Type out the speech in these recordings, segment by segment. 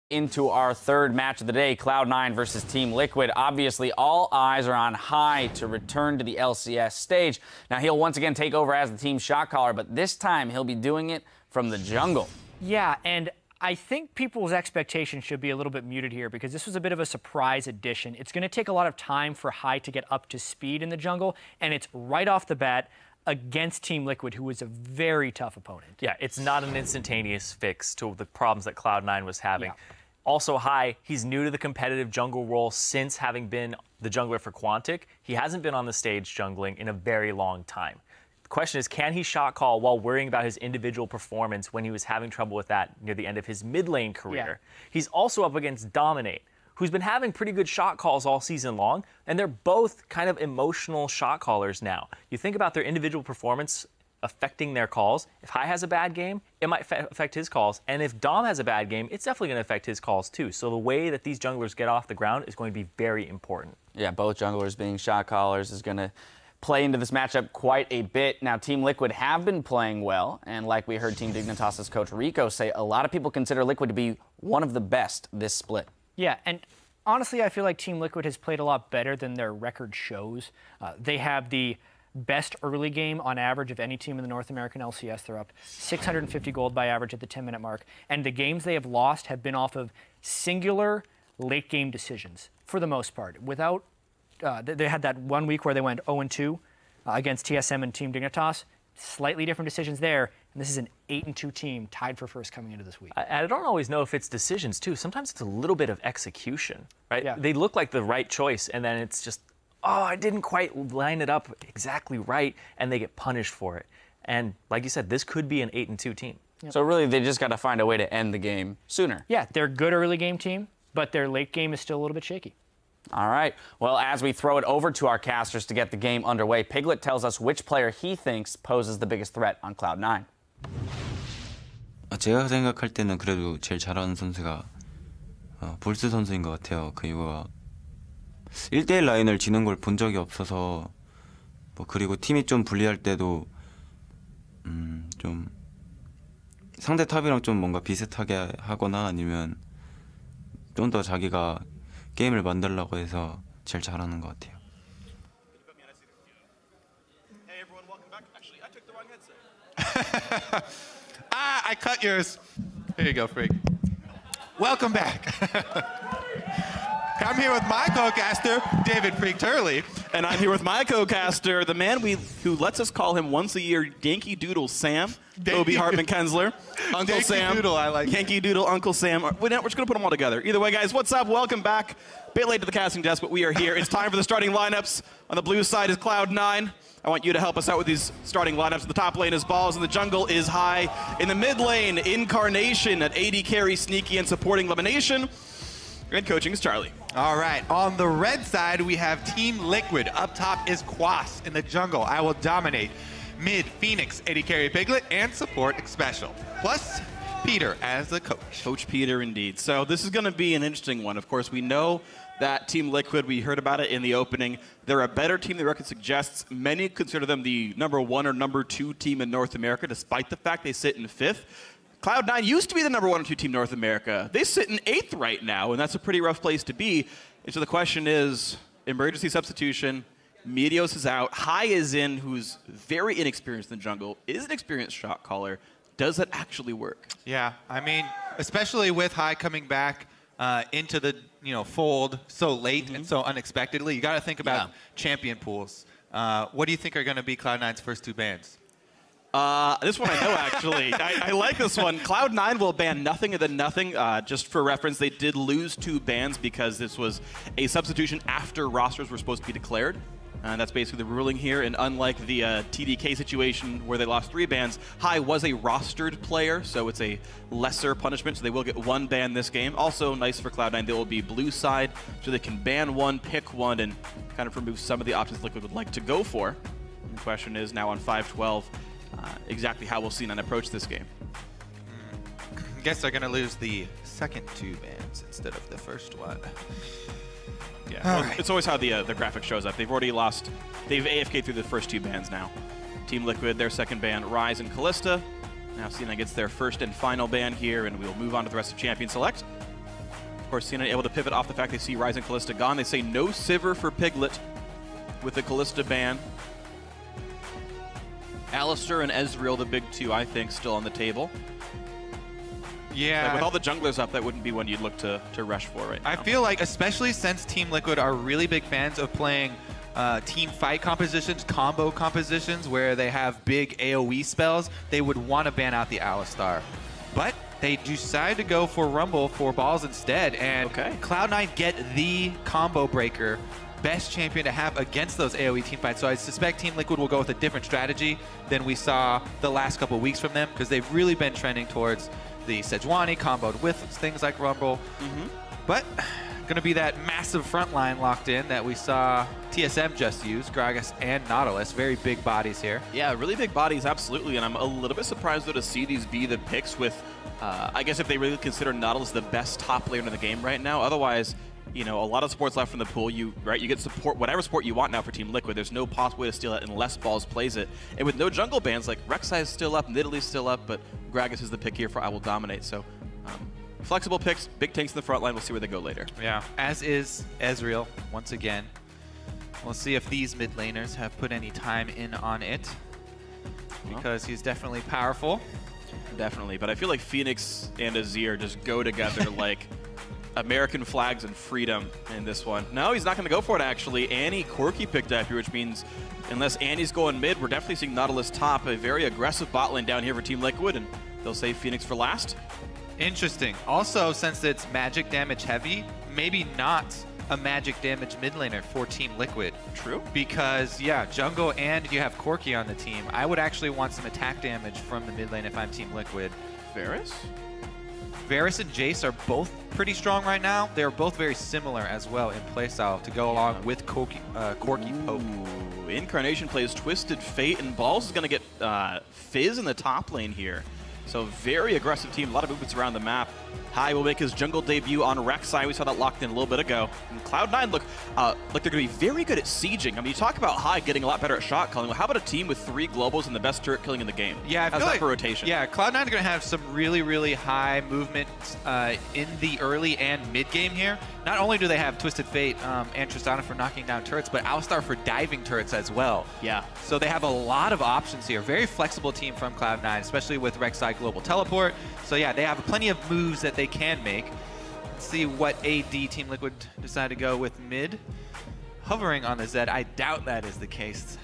Into our third match of the day, Cloud9 versus Team Liquid. Obviously, all eyes are on Hai to return to the LCS stage. Now, he'll once again take over as the team shot caller, but this time he'll be doing it from the jungle. Yeah, and I think people's expectations should be a little bit muted here because this was a bit of a surprise addition. It's going to take a lot of time for Hai to get up to speed in the jungle, and it's right off the bat against Team Liquid, who is a very tough opponent. Yeah, it's not an instantaneous fix to the problems that Cloud9 was having. Yeah. Also, Hai, he's new to the competitive jungle role since having been the jungler for Quantic. He hasn't been on the stage jungling in a very long time. The question is, can he shot call while worrying about his individual performance when he was having trouble with that near the end of his mid lane career? Yeah. He's also up against Dominate, who's been having pretty good shot calls all season long, and they're both kind of emotional shot callers now. You think about their individual performance affecting their calls. If Hai has a bad game, it might affect his calls. And if Dom has a bad game, it's definitely going to affect his calls too. So the way that these junglers get off the ground is going to be very important. Yeah, both junglers being shot callers is going to play into this matchup quite a bit. Now, Team Liquid have been playing well, and like we heard Team Dignitas's coach Rico say, a lot of people consider Liquid to be one of the best this split. Yeah, and honestly, I feel like Team Liquid has played a lot better than their record shows. They have the best early game on average of any team in the North American LCS. They're up 650 gold by average at the 10-minute mark. And the games they have lost have been off of singular late-game decisions, for the most part. Without, they had that 1 week where they went 0-2 against TSM and Team Dignitas. Slightly different decisions there. And this is an 8-2 team tied for first coming into this week. I don't always know if it's decisions, too. Sometimes it's a little bit of execution, right? Yeah. They look like the right choice, and then it's just, oh, I didn't quite line it up exactly right, and they get punished for it. And like you said, this could be an 8-2 team. Yep. So really, they just got to find a way to end the game sooner. Yeah, they're a good early game team, but their late game is still a little bit shaky. All right. Well, as we throw it over to our casters to get the game underway, Piglet tells us which player he thinks poses the biggest threat on Cloud9. 제가 생각할 때는 그래도 제일 잘하는 선수가 볼스 선수인 것 같아요. 그 이유가 1대1 라인을 지는 걸 본 적이 없어서 그리고 팀이 좀 불리할 때도 좀 상대 탑이랑 좀 뭔가 비슷하게 하거나 아니면 좀 더 자기가 게임을 만들려고 해서 제일 잘하는 것 같아요. Hey everyone, welcome back. Actually, I took the wrong headset. I cut yours. Here you go, Freak. Welcome back. I'm here with my co-caster, David Freak Turley. And I'm here with my co-caster, the man who lets us call him once a year, Yankee Doodle Sam, Obi Hartman Kensler, Uncle Yankee Sam. Doodle, I like Yankee Doodle, Uncle Sam. We're just going to put them all together. Either way, guys, what's up? Welcome back. Bit late to the casting desk, but we are here. It's time for the starting lineups. On the blue side is Cloud9. I want you to help us out with these starting lineups. The top lane is Balls, and the jungle is Hai. In the mid lane, Incarnation at AD carry, Sneaky, and supporting Elimination. And coaching is Charlie. All right, on the red side, we have Team Liquid. Up top is Quas. In the jungle, I will dominate. Mid, Phoenix, AD carry Piglet, and support Special. Plus, Peter as the coach. Coach Peter, indeed. So this is going to be an interesting one. Of course, we know that Team Liquid, we heard about it in the opening. They're a better team than the record suggests. Many consider them the #1 or #2 team in North America, despite the fact they sit in 5th. Cloud9 used to be the #1 or 2 team in North America. They sit in 8th right now, and that's a pretty rough place to be. And so the question is, emergency substitution, Meteos is out, Hai is in, who's very inexperienced in the jungle, is an experienced shot caller. Does that actually work? Yeah, I mean, especially with Hai coming back into the fold so late and so unexpectedly, you got to think about champion pools. What do you think are going to be Cloud9's first 2 bans? This one I know, actually. I like this one. Cloud9 will ban Nothing and then Nothing. Just for reference, they did lose 2 bans because this was a substitution after rosters were supposed to be declared. And that's basically the ruling here. And unlike the TDK situation where they lost 3 bans, Hai was a rostered player, so it's a lesser punishment. So they will get 1 ban this game. Also nice for Cloud9, they will be blue side, so they can ban 1, pick 1, and kind of remove some of the options Liquid would like to go for. And the question is now on 5-12. Exactly how we'll see Nine approach this game. I guess they're going to lose the second 2 bans instead of the first one. Yeah, well, right. It's always how the graphic shows up. They've already lost. They've AFK'd through the first 2 bans now. Team Liquid, their second ban, Rise and Callista. Now Cena gets their first and final ban here, and we'll move on to the rest of Champion Select. Of course, C9 able to pivot off the fact they see Ryzen Callista gone. They say no Sivir for Piglet with the Callista ban. Alistar and Ezreal, the big two, I think, still on the table. Yeah. Like with all the junglers up, that wouldn't be one you'd look to rush for right now. I feel like, especially since Team Liquid are really big fans of playing team fight compositions, combo compositions, where they have big AoE spells, they would want to ban out the Alistar. But they decide to go for Rumble for balls instead, and Cloud9 get the combo breaker, best champion to have against those AoE team fights. So I suspect Team Liquid will go with a different strategy than we saw the last couple of weeks from them, because they've really been trending towards the Sejuani comboed with things like Rumble. But going to be that massive front line locked in that we saw TSM just use, Gragas and Nautilus. Very big bodies here. Yeah, really big bodies, absolutely. And I'm a little bit surprised, though, to see these be the picks with, I guess if they really consider Nautilus the best top laner in the game right now. Otherwise, you know, a lot of supports left from the pool. You get support, whatever support you want now for Team Liquid. There's no possible way to steal it unless Balls plays it. And with no jungle bans, like Rek'Sai is still up, Nidalee's still up, but Gragas is the pick here for I Will Dominate. So flexible picks, big tanks in the front line. We'll see where they go later. Yeah, as is Ezreal once again. We'll see if these mid laners have put any time in on it, because he's definitely powerful. Definitely, but I feel like Phoenix and Azir just go together like American flags and freedom in this one. No, he's not going to go for it, actually. Annie Corki picked up here, which means unless Annie's going mid, we're definitely seeing Nautilus top. A very aggressive bot lane down here for Team Liquid, and they'll save Phoenix for last. Interesting. Also, since it's magic damage heavy, maybe not a magic damage mid laner for Team Liquid. True. Because, yeah, jungle and you have Corki on the team. I would actually want some attack damage from the mid lane if I'm Team Liquid. Varus? Varus and Jace are both pretty strong right now. They're both very similar as well in playstyle to go along with Corki Pope. Incarnation plays Twisted Fate, and Balls is going to get Fizz in the top lane here. So very aggressive team, a lot of movements around the map. Hai will make his jungle debut on Rek'Sai. We saw that locked in a little bit ago. And Cloud9 look like they're going to be very good at sieging. I mean, you talk about Hai getting a lot better at shot calling. Well, how about a team with 3 globals and the best turret killing in the game? Yeah, I feel How's that like, for rotation? Yeah, Cloud9 are going to have some really, really high movement in the early and mid game here. Not only do they have Twisted Fate and Tristana for knocking down turrets, but Alistar for diving turrets as well. Yeah. So they have a lot of options here. Very flexible team from Cloud9, especially with Rek'Sai Global Teleport. So yeah, they have plenty of moves that they can make. Let's see what AD Team Liquid decide to go with mid. Hovering on the Zed, I doubt that is the case.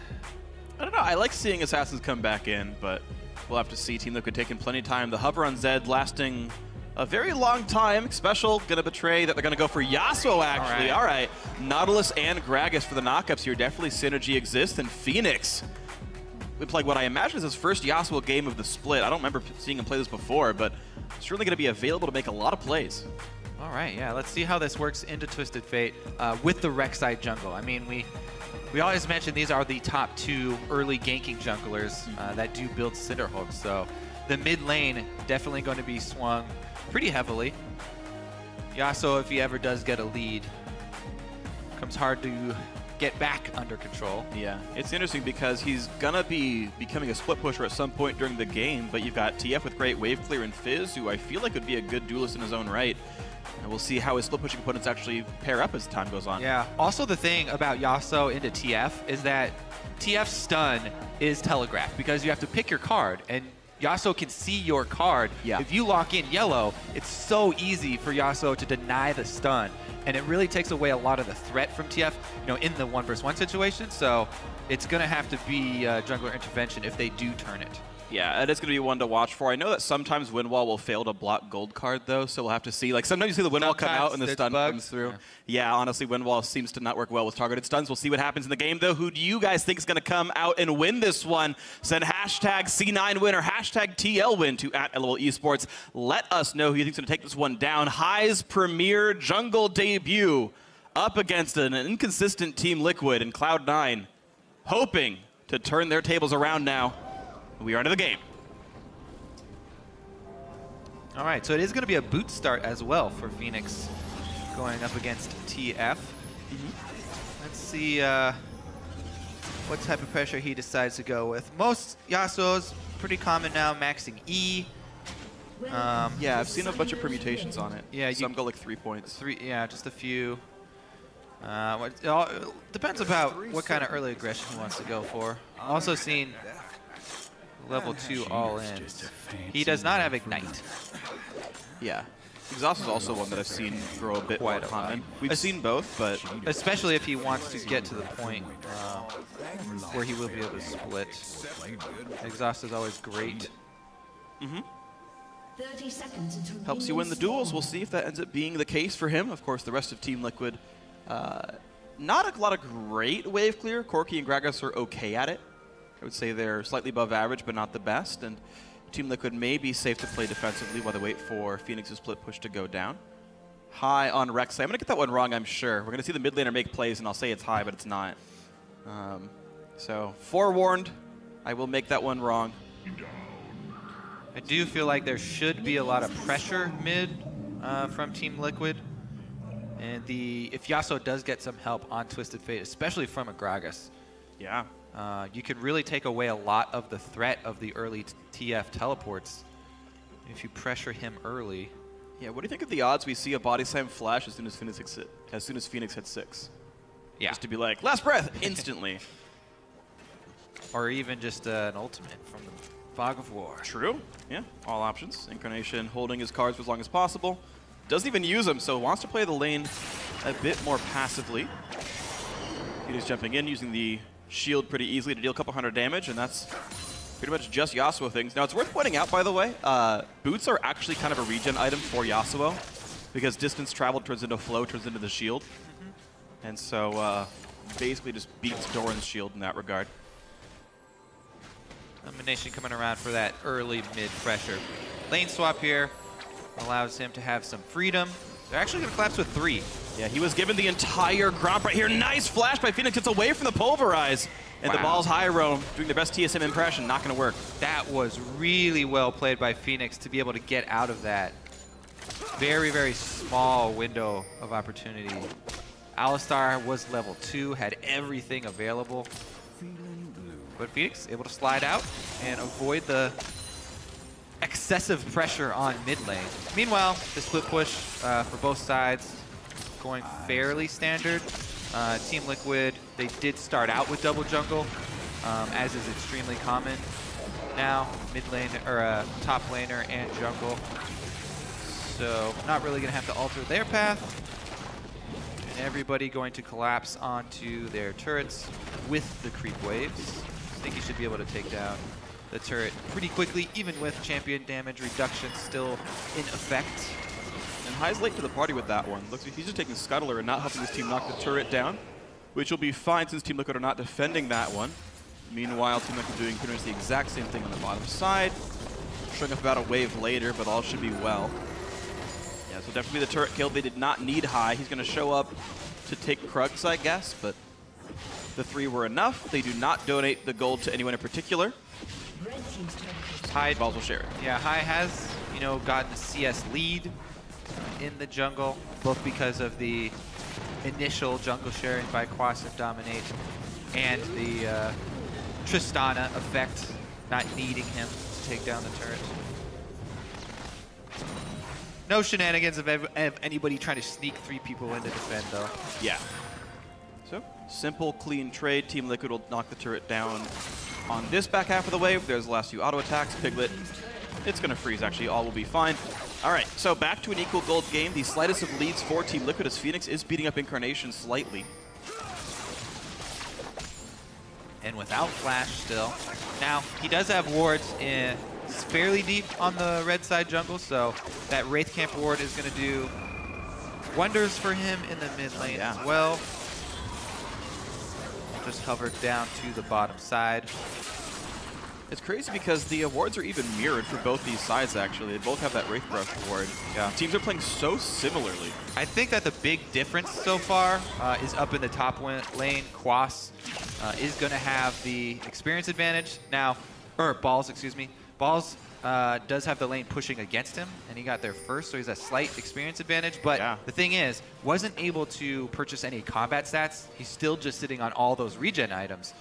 I don't know. I like seeing Assassins come back in, but we'll have to see. Team Liquid taking plenty of time. The hover on Zed lasting a very long time. Special going to betray that they're going to go for Yasuo, actually. All right. Nautilus and Gragas for the knockups here. Definitely synergy exists. And Phoenix with like what I imagine is his first Yasuo game of the split. I don't remember seeing him play this before, but certainly going to be available to make a lot of plays. All right, yeah, let's see how this works into Twisted Fate with the Rek'Sai jungle. I mean, we always mention these are the top 2 early ganking junglers that do build Cinderhooks, so the mid lane definitely going to be swung pretty heavily. Yasuo, if he ever does get a lead, comes hard to get back under control. Yeah, it's interesting because he's gonna be becoming a split pusher at some point during the game, but you've got TF with great wave clear and Fizz, who I feel like would be a good duelist in his own right. And we'll see how his split pushing opponents actually pair up as time goes on. Yeah, also the thing about Yasuo into TF is that TF's stun is telegraphed because you have to pick your card, and Yasuo can see your card. Yeah. If you lock in yellow, it's so easy for Yasuo to deny the stun. And it really takes away a lot of the threat from TF, you know, in the 1v1 situation. So it's going to have to be jungler intervention if they do turn it. Yeah, it is going to be one to watch for. I know that sometimes Windwall will fail to block gold card, though, so we'll have to see. Like, sometimes you see the Windwall come out and the stun comes through. Yeah, honestly, Windwall seems to not work well with targeted stuns. We'll see what happens in the game, though. Who do you guys think is going to come out and win this one? Send hashtag C9 win or hashtag TL win to @LOL Esports. Let us know who you think is going to take this one down. Hai's premier jungle debut up against an inconsistent Team Liquid and Cloud9, hoping to turn their tables around now. We are into the game. All right, so it is going to be a boot start as well for Phoenix going up against TF. Let's see what type of pressure he decides to go with. Most Yasuo's pretty common now, maxing E. Yeah, I've seen a bunch of permutations on it. Yeah, some go like 3 points. Yeah, just a few. It all depends about what kind of early aggression he wants to go for. Also seen level 2 all in. He does not have Ignite. Yeah. Exhaust is also one that I've seen grow a bit more common. We've seen both, but especially if he wants to get to the point where he will be able to split. Exhaust is always great. 30 seconds until helps you win the duels. We'll see if that ends up being the case for him. Of course, the rest of Team Liquid, not a lot of great wave clear. Corki and Gragas are okay at it. I would say they're slightly above average, but not the best. And Team Liquid may be safe to play defensively while they wait for Phoenix's split push to go down. High on Rek'Sai. I'm going to get that one wrong, I'm sure. We're going to see the mid laner make plays, and I'll say it's high, but it's not. So, forewarned, I will make that one wrong. I do feel like there should be a lot of pressure mid from Team Liquid. And if Yasuo does get some help on Twisted Fate, especially from a Gragas, Yeah. you could really take away a lot of the threat of the early TF teleports if you pressure him early. Yeah, what do you think of the odds we see a body slam flash as soon as Phoenix hits 6? Yeah. Just to be like, last breath, instantly. Or even just an ultimate from the Fog of War. True. Yeah, all options. Incarnation holding his cards for as long as possible. Doesn't even use them, so wants to play the lane a bit more passively. He's jumping in, using the shield pretty easily to deal a couple hundred damage, and that's pretty much just Yasuo things. Now, it's worth pointing out, by the way, boots are actually kind of a regen item for Yasuo, because distance traveled turns into flow, turns into the shield. And so, basically just beats Doran's shield in that regard. Domination coming around for that early mid pressure. Lane swap here allows him to have some freedom. They're actually going to collapse with 3. Yeah, he was given the entire Gromp right here. Nice flash by Phoenix. It's away from the Pulverize. And the ball's high roam, doing their best TSM impression. Not going to work. That was really well played by Phoenix to be able to get out of that very, very small window of opportunity. Alistar was level 2, had everything available. But Phoenix able to slide out and avoid the excessive pressure on mid lane. Meanwhile, the split push for both sides going fairly standard. Team Liquid, they did start out with double jungle, as is extremely common now. Mid lane or top laner and jungle. So not really gonna have to alter their path. And everybody going to collapse onto their turrets with the creep waves. I think he should be able to take down the turret pretty quickly, even with champion damage reduction still in effect. And High's late to the party with that one. Looks like he's just taking Scuttler and not helping his team knock the turret down, which will be fine since Team Liquid are not defending that one. Meanwhile, Team Liquid doing pretty much the exact same thing on the bottom side. Showing up about a wave later, but all should be well. Yeah, so definitely the turret kill. They did not need High. He's going to show up to take Krugs, I guess, but the 3 were enough. They do not donate the gold to anyone in particular. High Balls will share it. Yeah, High has, gotten a CS lead in the jungle, both because of the initial jungle sharing by Quas and Dominate and the Tristana effect, not needing him to take down the turret. No shenanigans of anybody trying to sneak 3 people in to defend, though. Yeah. So, simple, clean trade. Team Liquid will knock the turret down on this back half of the wave. There's the last few auto attacks. Piglet, it's going to freeze, actually. All will be fine. All right, so back to an equal gold game. The slightest of leads for Team Liquid as Phoenix is beating up Incarnation slightly. And without Flash still. Now, he does have wards in fairly deep on the red side jungle, so that Wraith Camp ward is going to do wonders for him in the mid lane as well. Just hovered down to the bottom side. It's crazy because the awards are even mirrored for both these sides, actually. They both have that Wraith Brush award. Yeah. Teams are playing so similarly. I think that the big difference so far is up in the top lane. Quas is going to have the experience advantage now, or Balls, excuse me. Balls does have the lane pushing against him, and he got there first, so he's a slight experience advantage. But the thing is, wasn't able to purchase any combat stats. He's still just sitting on all those regen items.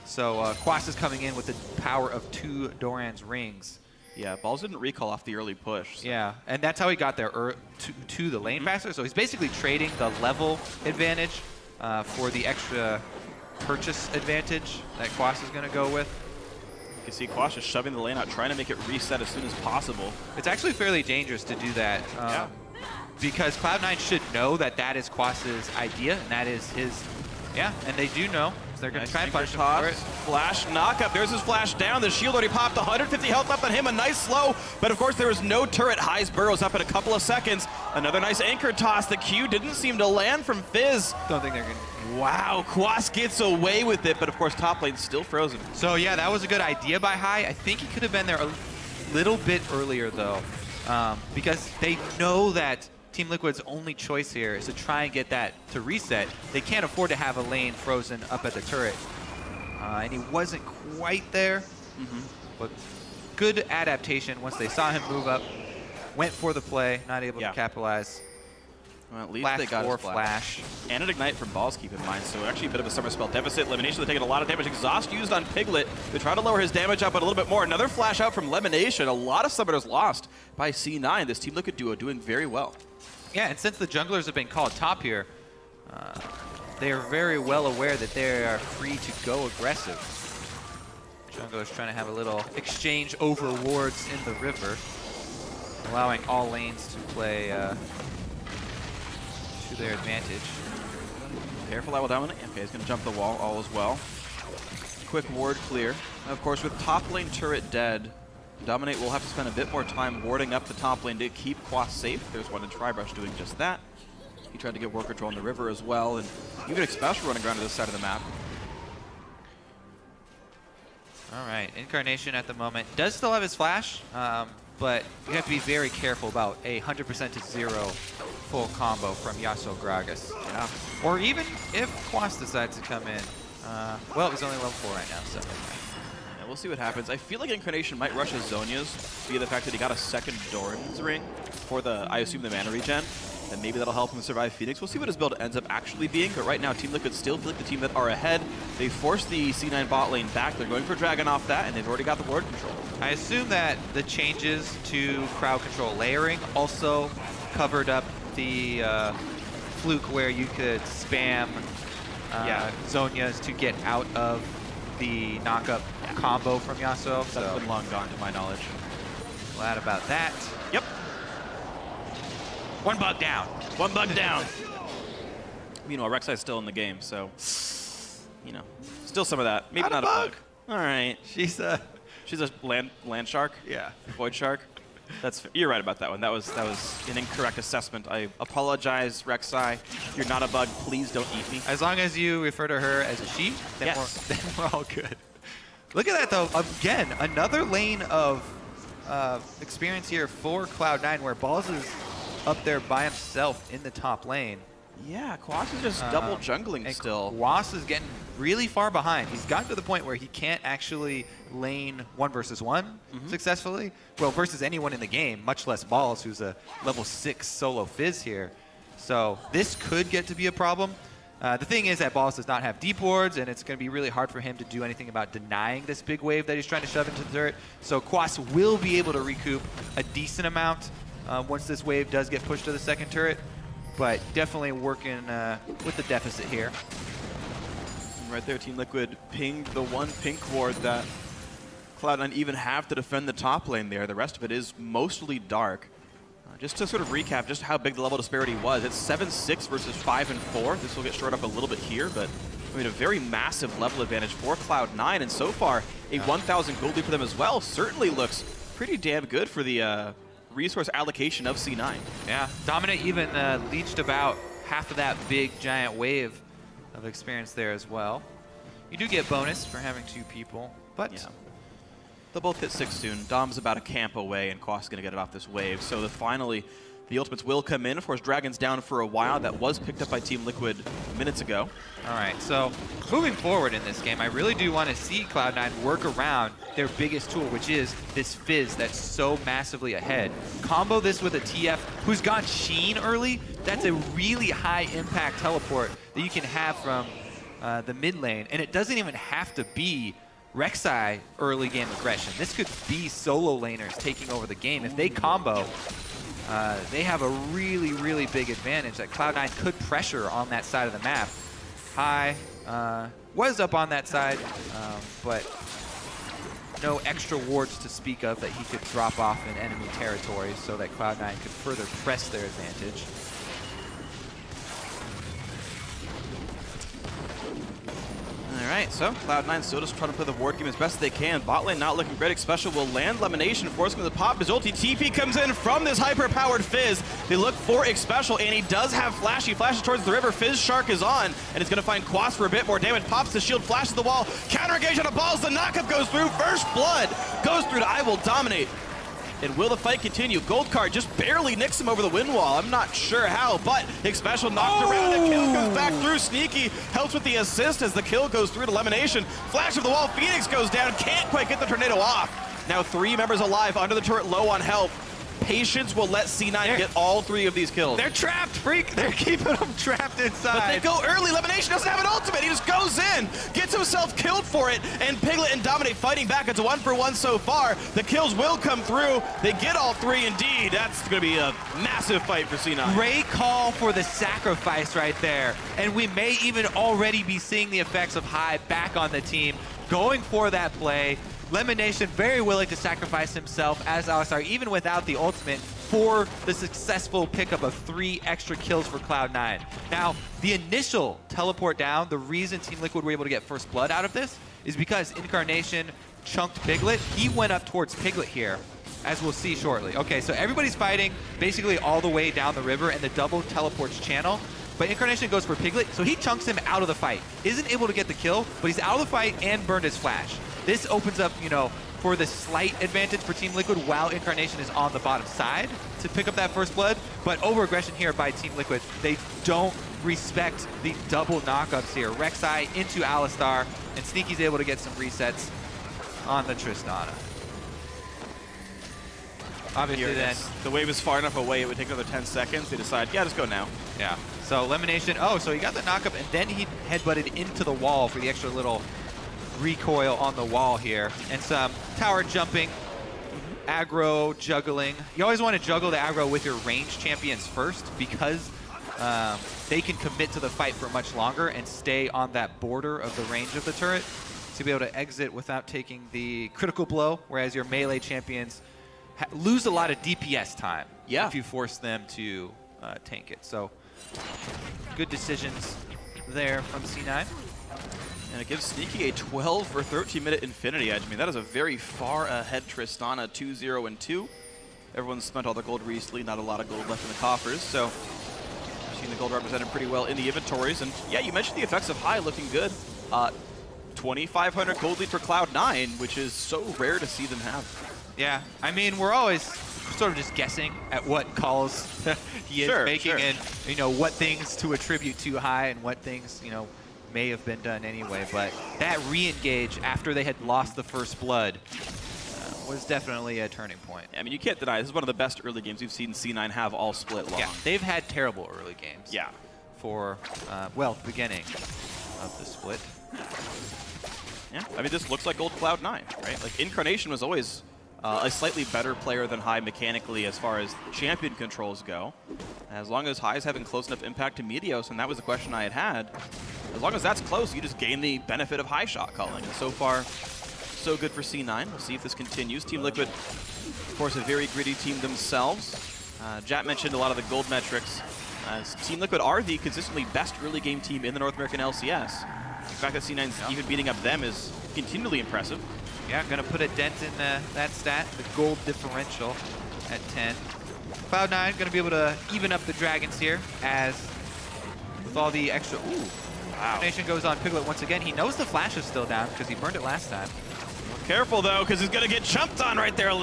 So Quas is coming in with the power of 2 Doran's rings Yeah, Balls didn't recall off the early push. So. Yeah, and that's how he got there to the lane faster. So he's basically trading the level advantage for the extra purchase advantage that Quas is going to go with. You can see Quas just shoving the lane out, trying to make it reset as soon as possible. It's actually fairly dangerous to do that because Cloud9 should know that that is Quas's idea and that is his, and they do know. So they're going to try and punish him for it. Flash knockup. There's his flash down. The shield already popped. 150 health up on him. A nice slow. But of course, there was no turret. Highs burrows up in a couple of seconds. Another nice anchor toss. The Q didn't seem to land from Fizz. Don't think they're going to. Wow, Quas gets away with it. But of course, top lane's still frozen. So yeah, that was a good idea by High. I think he could have been there a little bit earlier, though, because they know that Team Liquid's only choice here is to try and get that to reset. They can't afford to have a lane frozen up at the turret. And he wasn't quite there, but good adaptation once they saw him move up. Went for the play, not able to capitalize. Well, at least Flash they got or his flash. And an ignite from Balls, keep in mind. So actually a bit of a summer spell deficit. Elimination, they're taking a lot of damage. Exhaust used on Piglet. They try to lower his damage up a little bit more. Another flash out from Lemonation. A lot of summoners lost by C9. This Team Liquid duo doing very well. Yeah, and since the junglers have been called top here, they are very well aware that they are free to go aggressive. Junglers trying to have a little exchange over wards in the river, allowing all lanes to play to their advantage. Careful, I will dominate. Okay, he's going to jump the wall, all is well. Quick ward clear. And of course, with top lane turret dead, Dominate will have to spend a bit more time warding up the top lane to keep Quas safe. There's one in Tribrush doing just that. He tried to get work control in the river as well, and even Expansion running around to this side of the map. All right, Incarnation at the moment does still have his flash, but you have to be very careful about a 100% to 0 full combo from Yasuo Gragas. Yeah. Or even if Quas decides to come in. Well, it was only level 4 right now, so. Yeah, we'll see what happens. I feel like Incarnation might rush his Zhonya's via the fact that he got a second Doran's ring for the, I assume, the mana regen. And maybe that'll help him survive Phoenix. We'll see what his build ends up actually being, but right now Team Liquid still feel like the team that are ahead. They forced the C9 bot lane back. They're going for Dragon off that, and they've already got the ward control. I assume that the changes to crowd control layering also covered up the fluke where you could spam Zhonya's to get out of the knockup combo from Yasuo. That's been long gone to my knowledge. Glad about that. Yep. One bug down. One bug down. Meanwhile, Rek'Sai's still in the game, so, you know, still some of that. Maybe not a bug. All right. She's a land shark? Yeah. Void shark? You're right about that one. That was an incorrect assessment. I apologize, Rek'Sai. You're not a bug. Please don't eat me. As long as you refer to her as a she, then, then we're all good. Look at that, though. Again, another lane of experience here for Cloud9 where Balls is up there by himself in the top lane. Yeah, Quas is just double jungling still. Quas is getting really far behind. He's gotten to the point where he can't actually lane 1 versus 1 successfully. Well, versus anyone in the game, much less Balls, who's a level 6 solo Fizz here. So this could get to be a problem. The thing is that Balls does not have deep wards, and it's going to be really hard for him to do anything about denying this big wave that he's trying to shove into the turret. So Quas will be able to recoup a decent amount once this wave does get pushed to the second turret, but definitely working with the deficit here. And right there, Team Liquid pinged the one pink ward that Cloud9 even have to defend the top lane there. The rest of it is mostly dark. Just to sort of recap just how big the level disparity was, it's 7-6 versus 5-4. This will get shored up a little bit here, but I mean, a very massive level advantage for Cloud9, and so far, a 1,000 gold lead for them as well certainly looks pretty damn good for the resource allocation of C9. Yeah, Dominate even leached about half of that big giant wave of experience there as well. You do get bonus for having 2 people, but they'll both hit 6 soon. Dom's about a camp away, and Quas is going to get it off this wave. So finally, the ultimates will come in. Of course, Dragon's down for a while. That was picked up by Team Liquid minutes ago. All right, so moving forward in this game, I really do want to see Cloud9 work around their biggest tool, which is this Fizz that's so massively ahead. Combo this with a TF who's gone Sheen early. That's a really high impact teleport that you can have from the mid lane, and it doesn't even have to be Rek'Sai early game aggression. This could be solo laners taking over the game. If they combo, they have a really, really big advantage that Cloud9 could pressure on that side of the map. High was up on that side, but no extra wards to speak of that he could drop off in enemy territory so that Cloud9 could further press their advantage. All right, so Cloud9 still just trying to play the ward game as best as they can. Bot lane not looking great. Xpecial will land Lemonation, forcing him to pop his ulti. TP comes in from this hyper-powered Fizz. They look for Xpecial, and he does have Flash. He flashes towards the river. Fizz Shark is on, and it's going to find Quas for a bit more damage. Pops the shield, flashes the wall. Counter engage on the balls. The knockup goes through. First blood goes through to I Will Dominate. And will the fight continue? Gold card just barely nicks him over the wind wall. I'm not sure how, but Xpecial knocked around. The kill goes back through. Sneaky helps with the assist as the kill goes through to Lemonation. Flash of the wall. Phoenix goes down. Can't quite get the tornado off. Now 3 members alive under the turret, low on health. Patience will let C9 get all 3 of these kills. They're trapped, Freak. They're keeping them trapped inside. But they go early. Lemonation doesn't have an ultimate. He just goes in, gets himself killed for it, and Piglet and Dominate fighting back. It's a 1-for-1 so far. The kills will come through. They get all 3 indeed. That's going to be a massive fight for C9. Great call for the sacrifice right there. And we may even already be seeing the effects of High back on the team, going for that play. Lemonation very willing to sacrifice himself as Alistar, even without the ultimate, for the successful pickup of 3 extra kills for Cloud9. Now, the initial teleport down, the reason Team Liquid were able to get first blood out of this is because Incarnation chunked Piglet. He went up towards Piglet here, as we'll see shortly. Okay, so everybody's fighting basically all the way down the river and the double teleports channel. But Incarnation goes for Piglet, so he chunks him out of the fight. Isn't able to get the kill, but he's out of the fight and burned his flash. This opens up, you know, for the slight advantage for Team Liquid while Incarnation is on the bottom side to pick up that first blood. But over-aggression here by Team Liquid. They don't respect the double knockups here. Rek'Sai into Alistar, and Sneaky's able to get some resets on the Tristana. Obviously then, the wave is far enough away, it would take another 10 seconds. They decide, yeah, just go now. yeah. So Lemonation, so he got the knockup, and then he headbutted into the wall for the extra little recoil on the wall here. And some tower jumping, aggro, juggling. You always want to juggle the aggro with your range champions first because they can commit to the fight for much longer and stay on that border of the range of the turret to be able to exit without taking the critical blow, whereas your melee champions lose a lot of DPS time if you force them to tank it. So good decisions there from C9. And it gives Sneaky a 12 or 13-minute Infinity Edge. I mean, that is a very far ahead Tristana, 2-0 and 2. Everyone's spent all the gold recently, not a lot of gold left in the coffers, so we've seen the gold represented pretty well in the inventories. And yeah, you mentioned the effects of High looking good. 2,500 gold lead for Cloud9, which is so rare to see them have. Yeah, I mean, we're always sort of just guessing at what calls he is making and, you know, what things to attribute to High and what things, you know, may have been done anyway. But that re-engage after they had lost the first blood was definitely a turning point. I mean, you can't deny this is one of the best early games we've seen C9 have all split long. Yeah, they've had terrible early games. Yeah. For, well, the beginning of the split. Yeah, I mean, this looks like old Cloud9, right? Like, Incarnation was always a slightly better player than High mechanically as far as champion controls go. As long as High's having close enough impact to Meteos, and that was the question I had, as long as that's close, you just gain the benefit of High shot calling. And so far, so good for C9. We'll see if this continues. Team Liquid, of course, a very gritty team themselves. Jat mentioned a lot of the gold metrics. Team Liquid are the consistently best early game team in the North American LCS. The fact that C9's even beating up them is continually impressive. Yeah, going to put a dent in that stat, the gold differential at 10. Cloud9 going to be able to even up the Dragons here as with all the extra... Ooh. Wow. Nation goes on Piglet once again. He knows the flash is still down because he burned it last time. Careful, though, because he's going to get jumped on right there.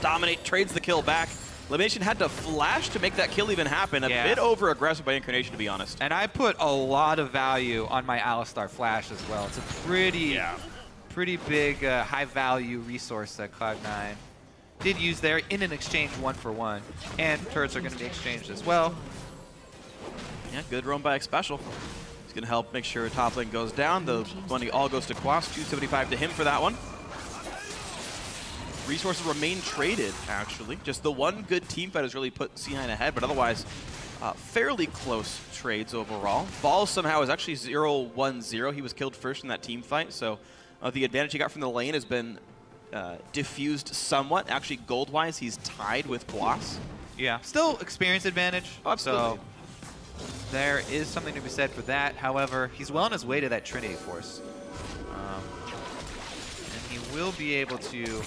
Dominate trades the kill back. Elimination had to flash to make that kill even happen. A bit over-aggressive by Incarnation, to be honest. And I put a lot of value on my Alistar flash as well. It's a pretty big high-value resource that Cloud9 did use there in an exchange 1-for-1. And turrets are going to be exchanged as well. Yeah, good roam by Xpecial. He's going to help make sure top lane goes down. The money all goes to Quas. 275 to him for that one. Resources remain traded, actually. Just the one good team fight has really put C9 ahead, but otherwise fairly close trades overall. Ball somehow is actually 0-1-0. He was killed first in that team fight, so the advantage he got from the lane has been diffused somewhat. Actually, gold-wise, he's tied with Quas. Yeah, still experience advantage. Oh, absolutely. So there is something to be said for that. However, he's well on his way to that Trinity Force. And he will be able to...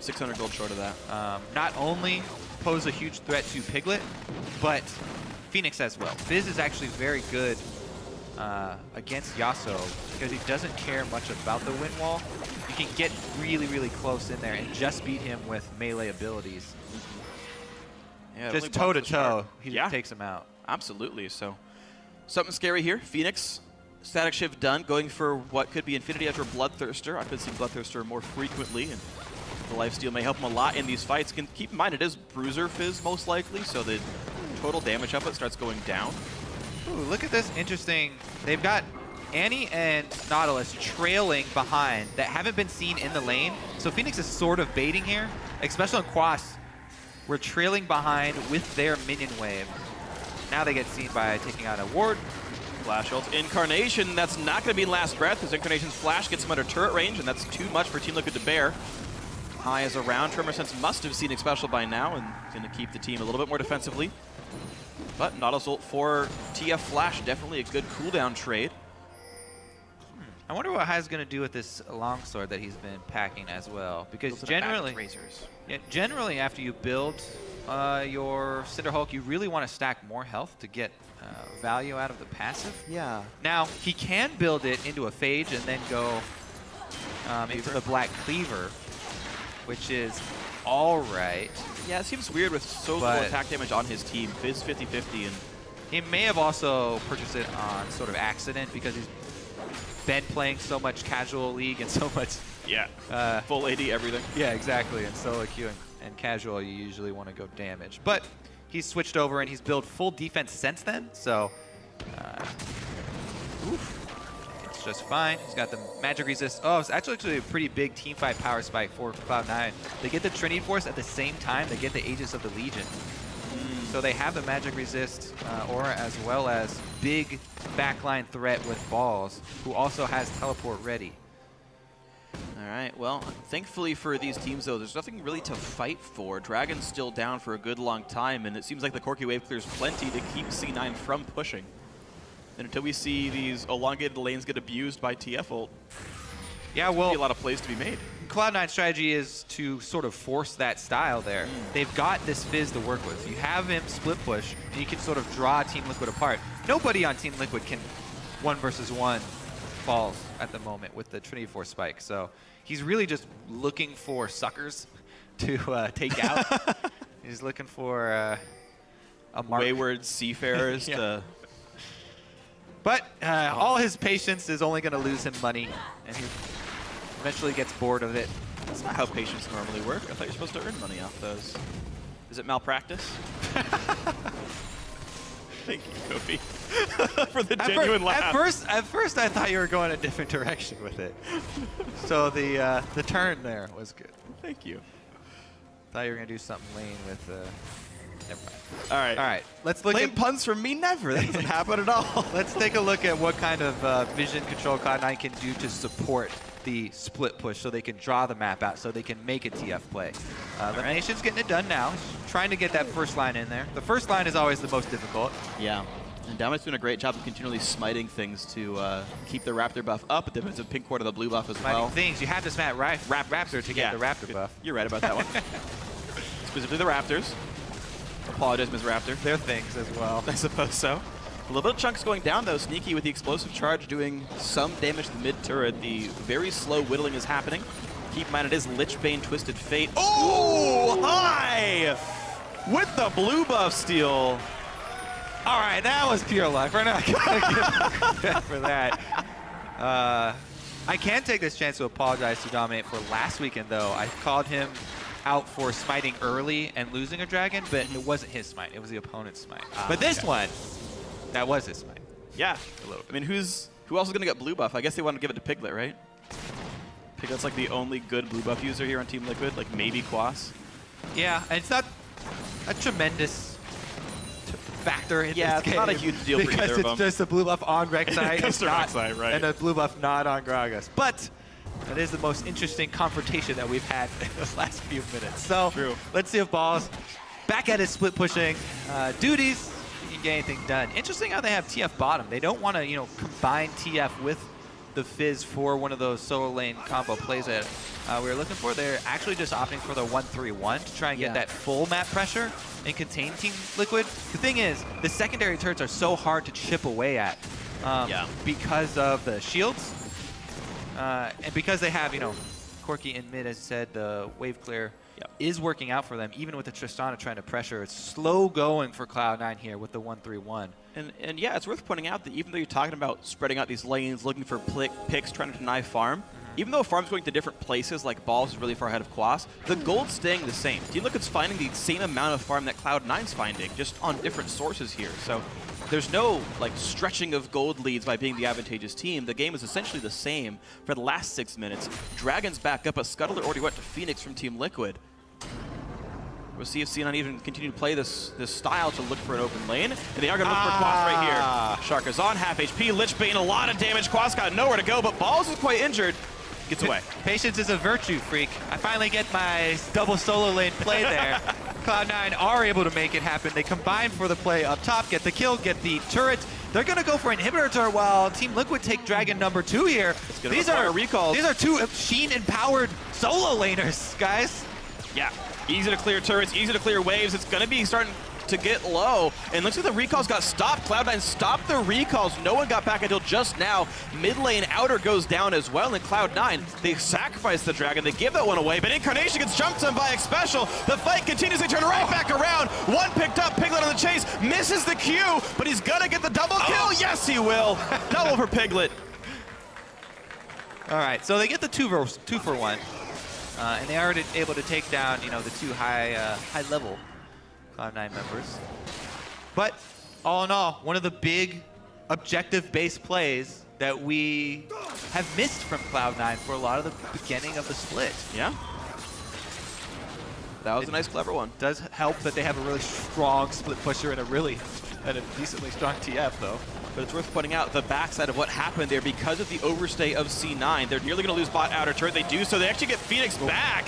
600 gold short of that. Not only pose a huge threat to Piglet, but Phoenix as well. Fizz is actually very good against Yasuo because he doesn't care much about the wind wall. You can get really, really close in there and just beat him with melee abilities. Yeah, just toe-to-toe, he just takes him out. Absolutely. So something scary here. Phoenix, static shift done, going for what could be Infinity Edge or Bloodthirster. I could see Bloodthirster more frequently, and the lifesteal may help him a lot in these fights. Keep in mind, it is Bruiser Fizz most likely, so the total damage output starts going down. Ooh, look at this interesting. They've got Annie and Nautilus trailing behind that haven't been seen in the lane. So Phoenix is sort of baiting here, especially on Quas. We're trailing behind with their minion wave. Now they get seen by taking out a ward. Flash ult. Incarnation, that's not going to be last breath, because Incarnation's flash gets him under turret range, and that's too much for Team Liquid to bear. High is around. Tremor Sense must have seen it special by now, and going to keep the team a little bit more defensively. But Nautilus ult for TF Flash, definitely a good cooldown trade. I wonder what Hai's going to do with this longsword that he's been packing as well. Because generally, generally after you build your Cinderhulk, you really want to stack more health to get value out of the passive. Yeah. Now, he can build it into a Phage and then go into the Black Cleaver, which is all right. Yeah, it seems weird with so little attack damage on his team. Fizz 50-50, and he may have also purchased it on sort of accident because he's been playing so much casual League and so much full AD everything. Yeah, exactly. And solo queue and casual, you usually want to go damage. But he's switched over and he's built full defense since then. So it's just fine. He's got the magic resist. Oh, it's actually a pretty big team fight power spike for Cloud9. They get the Trinity Force at the same time. They get the Aegis of the Legion. So they have the magic resist aura as well as big backline threat with Balls, who also has teleport ready. All right, well, thankfully for these teams, though, there's nothing really to fight for. Dragon's still down for a good long time, and it seems like the Corki wave clears plenty to keep C9 from pushing. And until we see these elongated lanes get abused by TF ult, yeah, well, be a lot of plays to be made. Cloud9's strategy is to sort of force that style there. They've got this Fizz to work with. You have him split push, and you can sort of draw Team Liquid apart. Nobody on Team Liquid can 1-versus-1 Balls at the moment with the Trinity Force spike. So he's really just looking for suckers to take out. He's looking for a mark. Wayward seafarers to... But all his patience is only going to lose him money, and he eventually gets bored of it. That's not how patience normally work. I thought you were supposed to earn money off those. Is it malpractice? Thank you, Kofi, for the genuine laugh. At first, I thought you were going a different direction with it. So the turn there was good. Thank you. Thought you were going to do something lame with... Never mind. All right. All right. Let's look lame at puns from me. Never. That doesn't happen at all. Let's take a look at what kind of vision control Cloud9 can do to support the split push, so they can draw the map out, so they can make a TF play. Elimination's getting it done now. He's trying to get that first line in there. The first line is always the most difficult. Yeah. And Dominic's doing a great job of continually smiting things to keep the Raptor buff up. But there's a pink cord of the blue buff as well. Things. You have to smack Raptor to get the Raptor buff. You're right about that one. Specifically the Raptors. Apologize, Ms. Raptor. They're things as well. I suppose so. A little bit of chunks going down, though. Sneaky with the explosive charge doing some damage to the mid-turret. The very slow whittling is happening. Keep in mind, it is Lichbane Twisted Fate. Oh, high! With the blue buff steal. All right, that was pure luck. We're not going to give credit for that. I can take this chance to apologize to Dominate for last weekend, though. I called him out for smiting early and losing a dragon, but it wasn't his smite. It was the opponent's smite. But this one, that was his smite. Yeah. I mean, who else is going to get blue buff? I guess they want to give it to Piglet, right? Piglet's like the only good blue buff user here on Team Liquid, like maybe Quas. Yeah, and it's not a tremendous factor in this game. It's not a huge deal for either of them. Because it's just a blue buff on Rek'Sai right. and a blue buff not on Gragas. But that is the most interesting confrontation that we've had in the last few minutes. So let's see if Balls back at his split pushing duties. He can get anything done. Interesting how they have TF bottom. They don't want to, combine TF with the Fizz for one of those solo lane combo plays that we were looking for. They're actually just opting for the 1-3-1 to try and get that full map pressure and contain Team Liquid. The thing is, the secondary turrets are so hard to chip away at because of the shields. And because they have, Corki in mid, as said, the wave clear is working out for them, even with the Tristana trying to pressure. It's slow going for Cloud9 here with the 1-3-1. And yeah, it's worth pointing out that even though you're talking about spreading out these lanes, looking for picks, trying to deny farm, even though farm's going to different places, like Balls is really far ahead of Quas, the gold's staying the same. Team Liquid's finding the same amount of farm that Cloud9's finding, just on different sources here. So there's no stretching of gold leads by being the advantageous team. The game is essentially the same for the last 6 minutes. Dragon's back up, but Scuttler already went to Phoenix from Team Liquid. We'll see if C9 even continue to play this style to look for an open lane. And they are going to look for Quas right here. Shark is on, half HP, Lich Bane, a lot of damage. Quas got nowhere to go, but Balls is quite injured. Gets away. Patience is a virtue, Freak. I finally get my double solo lane play there. Cloud9 are able to make it happen. They combine for the play up top, get the kill, get the turret. They're going to go for an inhibitor turret while Team Liquid take Dragon number 2 here. These are recalls. These are 2 Sheen-empowered solo laners, guys. Yeah, easy to clear turrets, easy to clear waves. It's going to be starting to get low. And looks like the recalls got stopped. Cloud9 stopped the recalls. No one got back until just now. Mid lane outer goes down as well. And Cloud9, they sacrifice the dragon. They give that one away. But Incarnation gets jumped on by Xpecial. The fight continues. They turn right back around. One picked up. Piglet on the chase. Misses the Q, but he's going to get the double kill. Yes, he will. Double for Piglet. All right, so they get the 2-for-1. And they are able to take down, the 2 high-level Cloud9 members. But all in all, one of the big objective-based plays that we have missed from Cloud9 for a lot of the beginning of the split. Yeah. That was a nice, clever one. Does help that they have a really strong split pusher and a decently strong TF, though. But it's worth pointing out the backside of what happened there because of the overstay of C9. They're nearly going to lose bot outer turret. They do so. They actually get Phoenix back.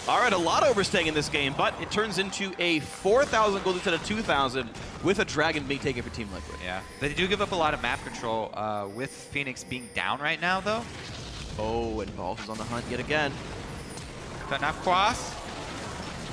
All right, a lot of overstaying in this game, but it turns into a 4,000 gold instead of 2,000 with a Dragon being taken for Team Liquid. Yeah, they do give up a lot of map control with Phoenix being down right now, though. Oh, and Balls is on the hunt yet again. But not Quas.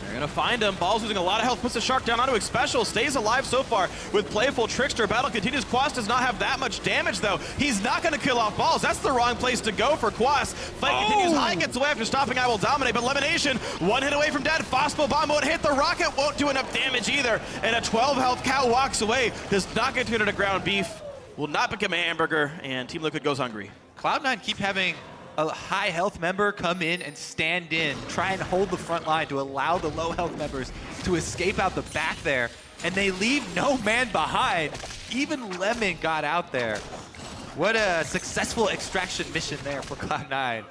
They're going to find him. Balls losing a lot of health, puts the Shark down onto Xpecial, stays alive so far with Playful. Trickster battle continues. Quas does not have that much damage, though. He's not going to kill off Balls. That's the wrong place to go for Quas. Fight continues. High gets away after stopping I Will Dominate, but Elimination, one hit away from dead. Phosphor Bomb won't hit. The Rocket won't do enough damage either. And a 12 health cow walks away. Does not get turned into ground beef. Will not become a hamburger, and Team Liquid goes hungry. Cloud9 keep having a high health member come in and stand in, try and hold the front line to allow the low health members to escape out the back there, and they leave no man behind. Even Lemon got out there. What a successful extraction mission there for Cloud9.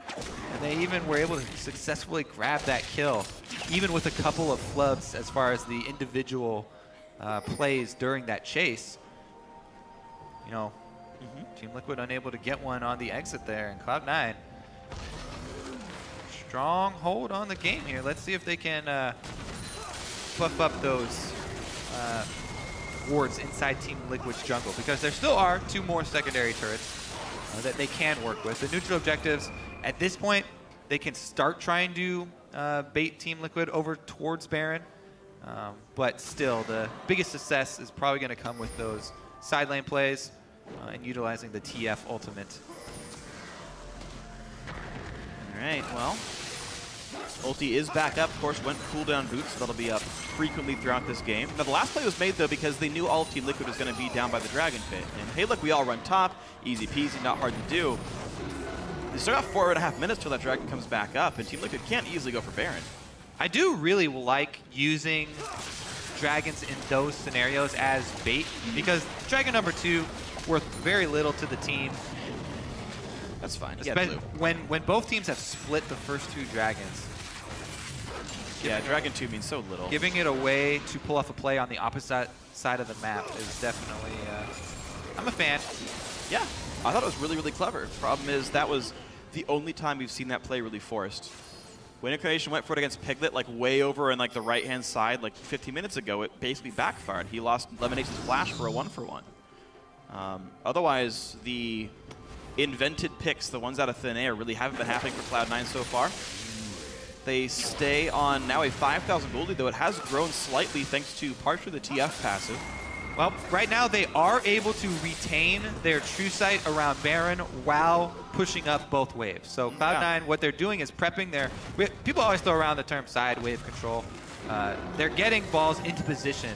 And they even were able to successfully grab that kill, even with a couple of flubs as far as the individual plays during that chase. Team Liquid unable to get one on the exit there, and Cloud9 strong hold on the game here. Let's see if they can fluff up those wards inside Team Liquid's jungle, because there still are 2 more secondary turrets that they can work with. The neutral objectives, at this point, they can start trying to bait Team Liquid over towards Baron, but still, the biggest success is probably going to come with those side lane plays and utilizing the TF ultimate. All right, well, ulti is back up. Of course, went cooldown boots, so that'll be up frequently throughout this game. Now, the last play was made, though, because they knew all of Team Liquid was going to be down by the Dragon Pit. And hey, look, we all run top. Easy peasy, not hard to do. They still got 4.5 minutes till that Dragon comes back up, and Team Liquid can't easily go for Baron. I do really like using dragons in those scenarios as bait, because dragon number 2 worth very little to the team. That's fine. Especially when both teams have split the first 2 dragons. Yeah, Dragon 2 means so little. Giving it away to pull off a play on the opposite side of the map is definitely, I'm a fan. Yeah, I thought it was really, really clever. Problem is that was the only time we've seen that play really forced. When Incarnation went for it against Piglet, like way over in like the right-hand side, like 15 minutes ago, it basically backfired. He lost Lemonace's flash for a 1-for-1. Otherwise, the invented picks, the ones out of thin air, really haven't been happening for Cloud9 so far. They stay on now a 5,000 gold lead, though it has grown slightly thanks to partially the TF passive. Well, right now they are able to retain their true sight around Baron while pushing up both waves. So Cloud9, what they're doing is prepping their... People always throw around the term side wave control. They're getting balls into position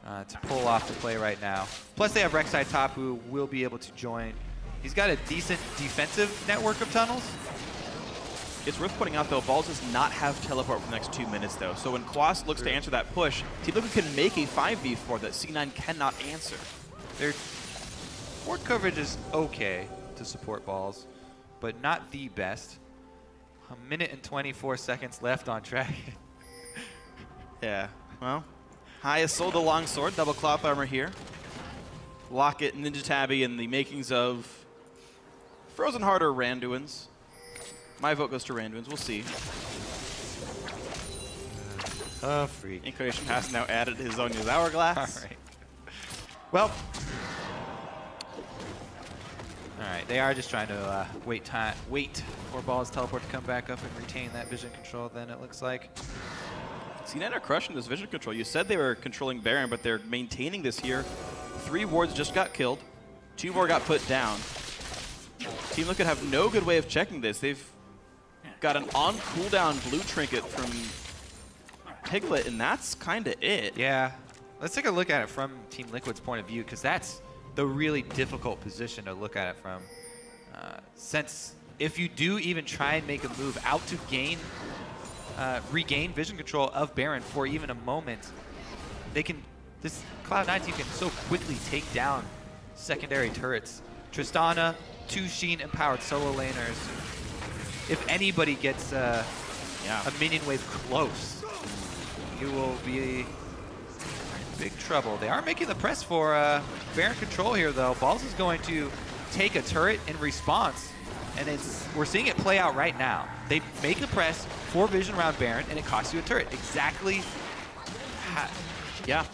to pull off the play right now. Plus they have Rek'Sai top, who will be able to join. He's got a decent defensive network of tunnels. It's worth pointing out, though, Balls does not have teleport for the next 2 minutes, though. So when Quas looks to answer that push, Team Liquid can make a 5v4 that C9 cannot answer. Their board coverage is okay to support Balls, but not the best. 1 minute and 24 seconds left on Dragon. Yeah, well, Hai has sold the longsword, double cloth armor here. Locket, Ninja Tabby, and the makings of Frozen Heart or Randuin's. My vote goes to Randuin's. We'll see. Freak. Incarnation has now added his Zonya's Hourglass. All right. Well. All right. They are just trying to wait for Balls teleport to come back up and retain that vision control. Then it looks like. C9 are crushing this vision control. You said they were controlling Baron, but they're maintaining this here. 3 wards just got killed. 2 more got put down. Team Liquid have no good way of checking this. They've got an on cooldown blue trinket from Piglet, and that's kind of it. Yeah. Let's take a look at it from Team Liquid's point of view, because that's the really difficult position to look at it from. Since if you do even try and make a move out to regain vision control of Baron for even a moment, this Cloud9 team can so quickly take down secondary turrets. Tristana, 2 Sheen empowered solo laners. If anybody gets a minion wave close, you will be in big trouble. They are making the press for Baron control here, though. Balls is going to take a turret in response, and we're seeing it play out right now. They make a press for vision around Baron, and it costs you a turret. Exactly. Yeah.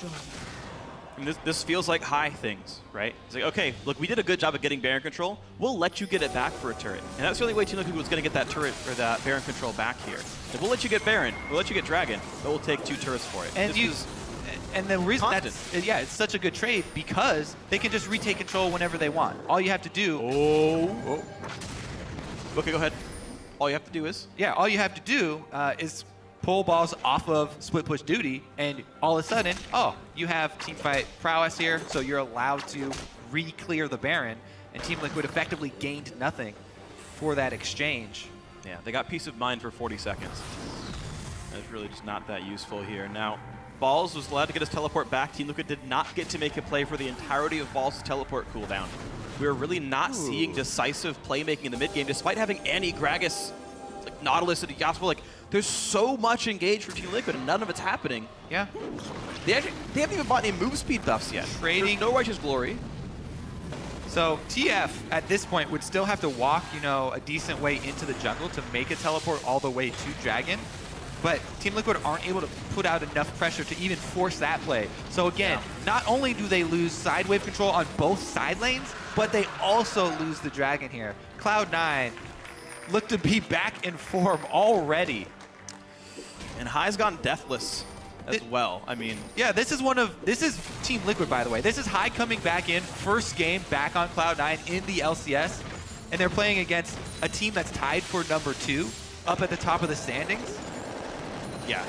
I mean, this feels like High things, right? It's like, okay, look, we did a good job of getting Baron control. We'll let you get it back for a turret. And that's the only way Team Liquid was going to get that turret or that Baron control back here. Like, we'll let you get Baron, we'll let you get Dragon, but we'll take 2 turrets for it. And the reason it's such a good trade, because they can just retake control whenever they want. All you have to do... Okay, go ahead. All you have to do is? Yeah, all you have to do is pull Balls off of split push duty, and all of a sudden, you have teamfight prowess here, so you're allowed to re-clear the Baron, and Team Liquid effectively gained nothing for that exchange. Yeah, they got peace of mind for 40 seconds. That's really just not that useful here. Now, Balls was allowed to get his teleport back. Team Liquid did not get to make a play for the entirety of Balls' teleport cooldown. We're really not seeing decisive playmaking in the mid game, despite having Annie, Gragas, like Nautilus, and Yasuo. Like, there's so much engaged for Team Liquid, and none of it's happening. Yeah. They haven't even bought any move speed buffs yet. There's no Righteous Glory. So TF at this point would still have to walk, a decent way into the jungle to make a teleport all the way to Dragon. But Team Liquid aren't able to put out enough pressure to even force that play. So again, not only do they lose side wave control on both side lanes, but they also lose the Dragon here. Cloud9 look to be back in form already. And High's gone deathless as well. I mean, yeah, this is Team Liquid, by the way. This is High coming back in, first game back on Cloud9 in the LCS, and they're playing against a team that's tied for number 2 up at the top of the standings. Yeah.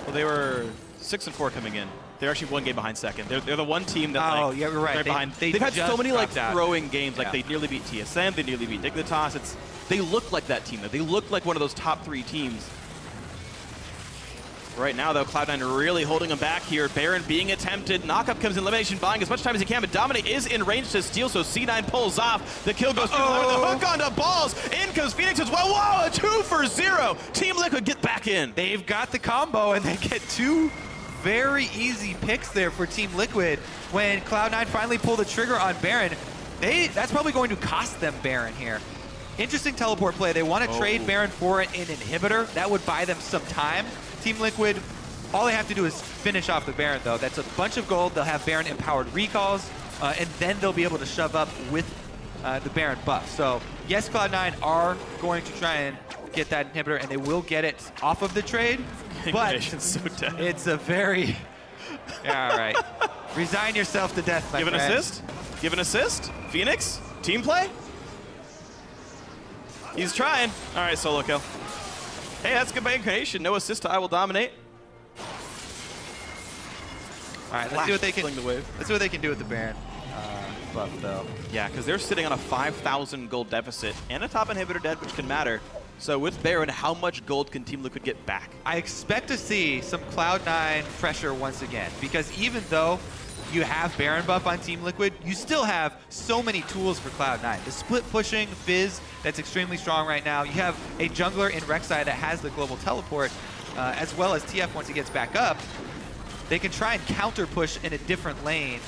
Well, they were 6-4 coming in. They're actually 1 game behind second. They're the one team that yeah, you're right. They're behind. They've had so many throwing games. Like they nearly beat TSM, they nearly beat Dignitas. They look like that team. They look like one of those top 3 teams. Right now, though, Cloud9 really holding him back here. Baron being attempted. Knockup comes in, Elimination buying as much time as he can, but Dominate is in range to steal, so C9 pulls off. The kill goes through the hook onto balls. In comes Phoenix as well. Whoa, a 2 for 0. Team Liquid get back in. They've got the combo, and they get 2 very easy picks there for Team Liquid. When Cloud9 finally pull the trigger on Baron, that's probably going to cost them Baron here. Interesting teleport play. They want to trade Baron for an inhibitor. That would buy them some time. Team Liquid, all they have to do is finish off the Baron, though. That's a bunch of gold. They'll have Baron-empowered recalls, and then they'll be able to shove up with the Baron buff. So, yes, Cloud9 are going to try and get that inhibitor, and they will get it off of the trade, but so dead. It's a very... Yeah, all right. Resign yourself to death, my friend. Give an assist. Give an assist. Phoenix, team play. He's trying. All right, solo kill. Hey, that's good by Incarnation. No assist to I Will Dominate. All right, let's see what they can. The wave. Let's see what they can do with the Baron buff, though. Yeah, because they're sitting on a 5,000 gold deficit and a top inhibitor dead, which can matter. So with Baron, how much gold can Team Liquid get back? I expect to see some Cloud9 pressure once again, because even though you have Baron buff on Team Liquid, you still have so many tools for Cloud9. The split pushing, Fizz, that's extremely strong right now. You have a jungler in Rek'Sai that has the global teleport, as well as TF once he gets back up. They can try and counter push in a different lane.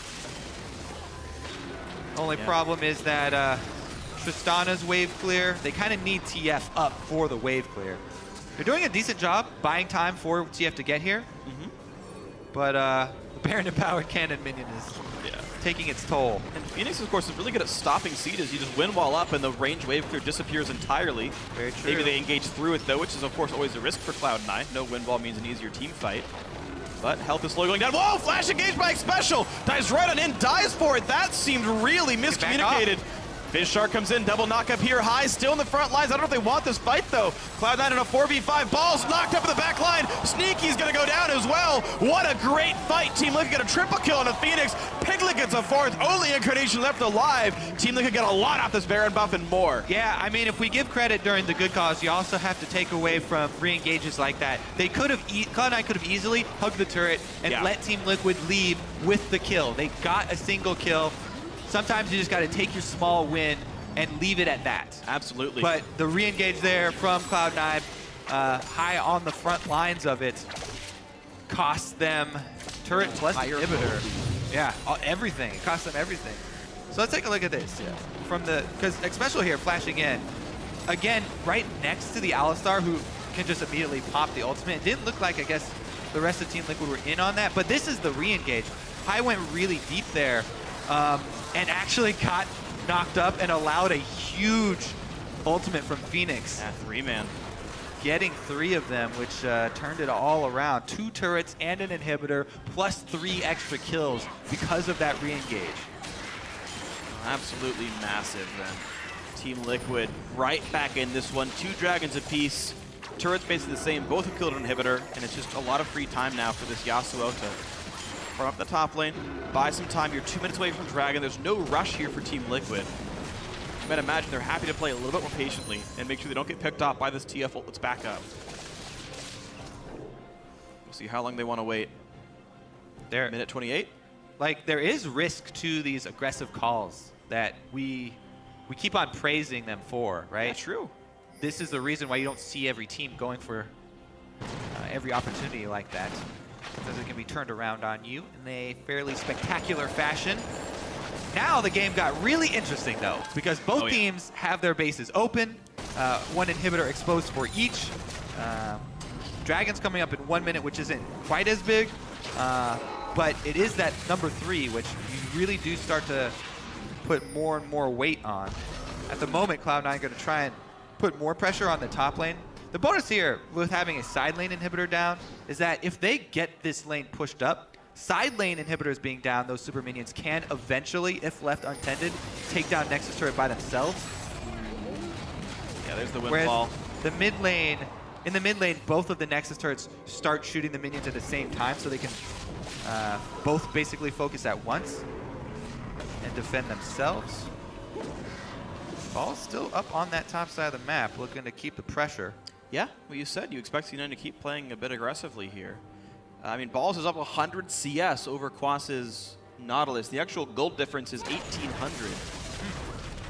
Only problem is that Tristana's wave clear. They kind of need TF up for the wave clear. They're doing a decent job buying time for TF to get here. But the Baron-empowered cannon minion is taking its toll. And Phoenix, of course, is really good at stopping Seed as you just wind wall up and the range wave clear disappears entirely. Very true. Maybe they engage through it, though, which is, of course, always a risk for Cloud9. No wind wall means an easier team fight. But health is slowly going down. Whoa, flash engaged by Special. Dives right on in, dies for it. That seemed really miscommunicated. Fizz Shark comes in, double knock up here. High still in the front lines. I don't know if they want this fight, though. Cloud9 in a 4v5. Balls knocked up in the back line. Sneaky's going to go down as well. What a great fight. Team Liquid got a triple kill on a Phoenix. Piglet gets a 4th. Only Incarnation left alive. Team Liquid got a lot off this Baron buff and more. Yeah, I mean, if we give credit during the good cause, you also have to take away from re-engages like that. They could have, Cloud9 could have easily hugged the turret and let Team Liquid leave with the kill. They got a single kill. Sometimes you just got to take your small win and leave it at that. Absolutely. But the re-engage there from Cloud9, high on the front lines of it, costs them turret plus inhibitor. Yeah, everything. It costs them everything. So let's take a look at this. Yeah. From the, because Special here flashing in, again, right next to the Alistar, who can just immediately pop the ultimate. It didn't look like, I guess, the rest of Team Liquid were in on that, but this is the re-engage. High went really deep there. And actually got knocked up and allowed a huge ultimate from Phoenix. Yeah, 3-man. Getting 3 of them, which turned it all around. 2 turrets and an inhibitor, plus 3 extra kills because of that re-engage. Absolutely massive then. Team Liquid right back in this one. 2 dragons apiece. Turrets basically the same. Both have killed an inhibitor, and it's just a lot of free time now for this Yasuo to farm up the top lane, buy some time. You're 2 minutes away from Dragon. There's no rush here for Team Liquid. You might imagine they're happy to play a little bit more patiently and make sure they don't get picked off by this TF ult that's back up. We'll see how long they want to wait. There, minute 28. Like, there is risk to these aggressive calls that we keep on praising them for, right? That's true. This is the reason why you don't see every team going for every opportunity like that, because it can be turned around on you in a fairly spectacular fashion. Now the game got really interesting, though, because both teams have their bases open, 1 inhibitor exposed for each. Dragon's coming up in 1 minute, which isn't quite as big, but it is that number 3, which you really do start to put more and more weight on. At the moment, Cloud9 going to try and put more pressure on the top lane. The bonus here with having a side lane inhibitor down is that if they get this lane pushed up, side lane inhibitors being down, those super minions can eventually, if left untended, take down Nexus turret by themselves. Yeah, there's the windfall. The mid lane, in the mid lane, both of the Nexus turrets start shooting the minions at the same time, so they can both basically focus at once and defend themselves. Ball's still up on that top side of the map, looking to keep the pressure. Yeah, what you said. You expect C9 to keep playing a bit aggressively here. I mean, Balls is up 100 CS over Quas's Nautilus. The actual gold difference is 1,800.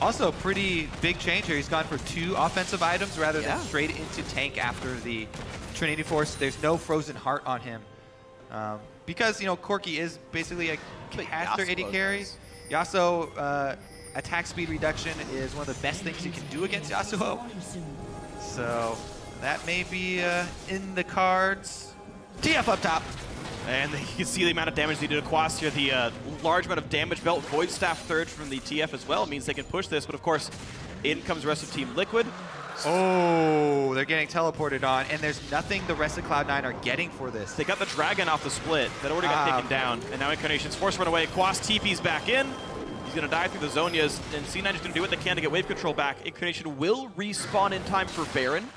Also, pretty big change here. He's gone for 2 offensive items rather than straight into tank after the Trinity Force. There's no Frozen Heart on him. Because, you know, Corki is basically a caster AD carry. Yasuo, attack speed reduction is one of the best things you can do against Yasuo. So that may be in the cards. TF up top. And you can see the amount of damage they did to Quas here. The large amount of damage belt, Void Staff third from the TF as well means they can push this. But of course, in comes the rest of Team Liquid. Oh, they're getting teleported on, and there's nothing the rest of Cloud9 are getting for this. They got the Dragon off the split. That already got taken down. And now Incarnation's forced to run away. Quas TP's back in. He's going to die through the Zonias. And C9 is going to do what they can to get wave control back. Incarnation will respawn in time for Baron.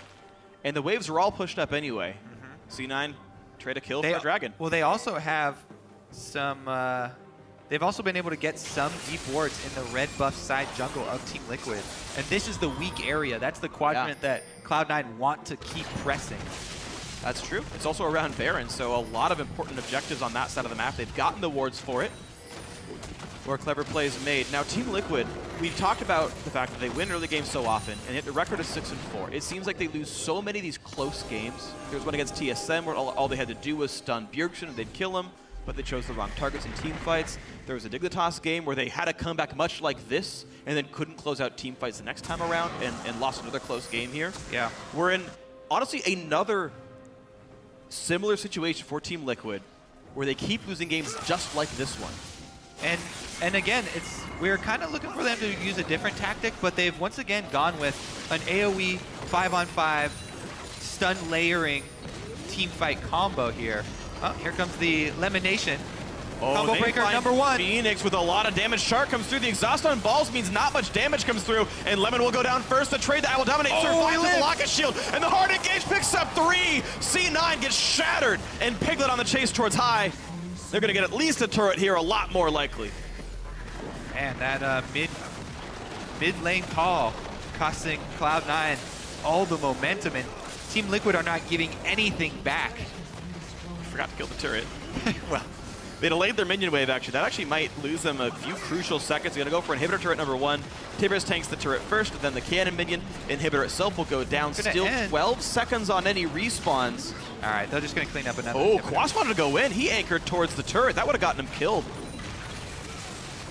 And the waves are all pushed up anyway. C9 trade a kill for a Dragon. Well, they also have some... they've also been able to get some deep wards in the red buff side jungle of Team Liquid. And this is the weak area. That's the quadrant that Cloud9 want to keep pressing. That's true. It's also around Baron, so a lot of important objectives on that side of the map. They've gotten the wards for it. More clever plays made. Now, Team Liquid, we talked about the fact that they win early games so often and hit the record of 6-4. It seems like they lose so many of these close games. There was one against TSM where all they had to do was stun Bjergsen and they'd kill him, but they chose the wrong targets in team fights. There was a Dignitas game where they had a comeback much like this and then couldn't close out team fights the next time around and lost another close game here. Yeah. We're in, honestly, another similar situation for Team Liquid where they keep losing games just like this one. And again, we're kind of looking for them to use a different tactic, but they've once again gone with an AoE 5-on-5 stun layering team fight combo here. Oh, here comes the Lemonation. Combo breaker number 1. Phoenix with a lot of damage. Shark comes through. The exhaust on Balls means not much damage comes through, and Lemon will go down first. The trade that will dominate survives with the Locket Shield, and the hard engage picks up 3. C9 gets shattered, and Piglet on the chase towards high. They're going to get at least a turret here, a lot more likely. And that mid lane call costing Cloud9 all the momentum, and Team Liquid are not giving anything back. Forgot to kill the turret. Well, they delayed their minion wave, actually. That actually might lose them a few crucial seconds. They're going to go for inhibitor turret number 1. Tibbers tanks the turret first, then the cannon minion. Inhibitor itself will go down. Still 12 seconds on any respawns. All right, they're just going to clean up another. Oh, Quas wanted to go in. He anchored towards the turret. That would have gotten him killed.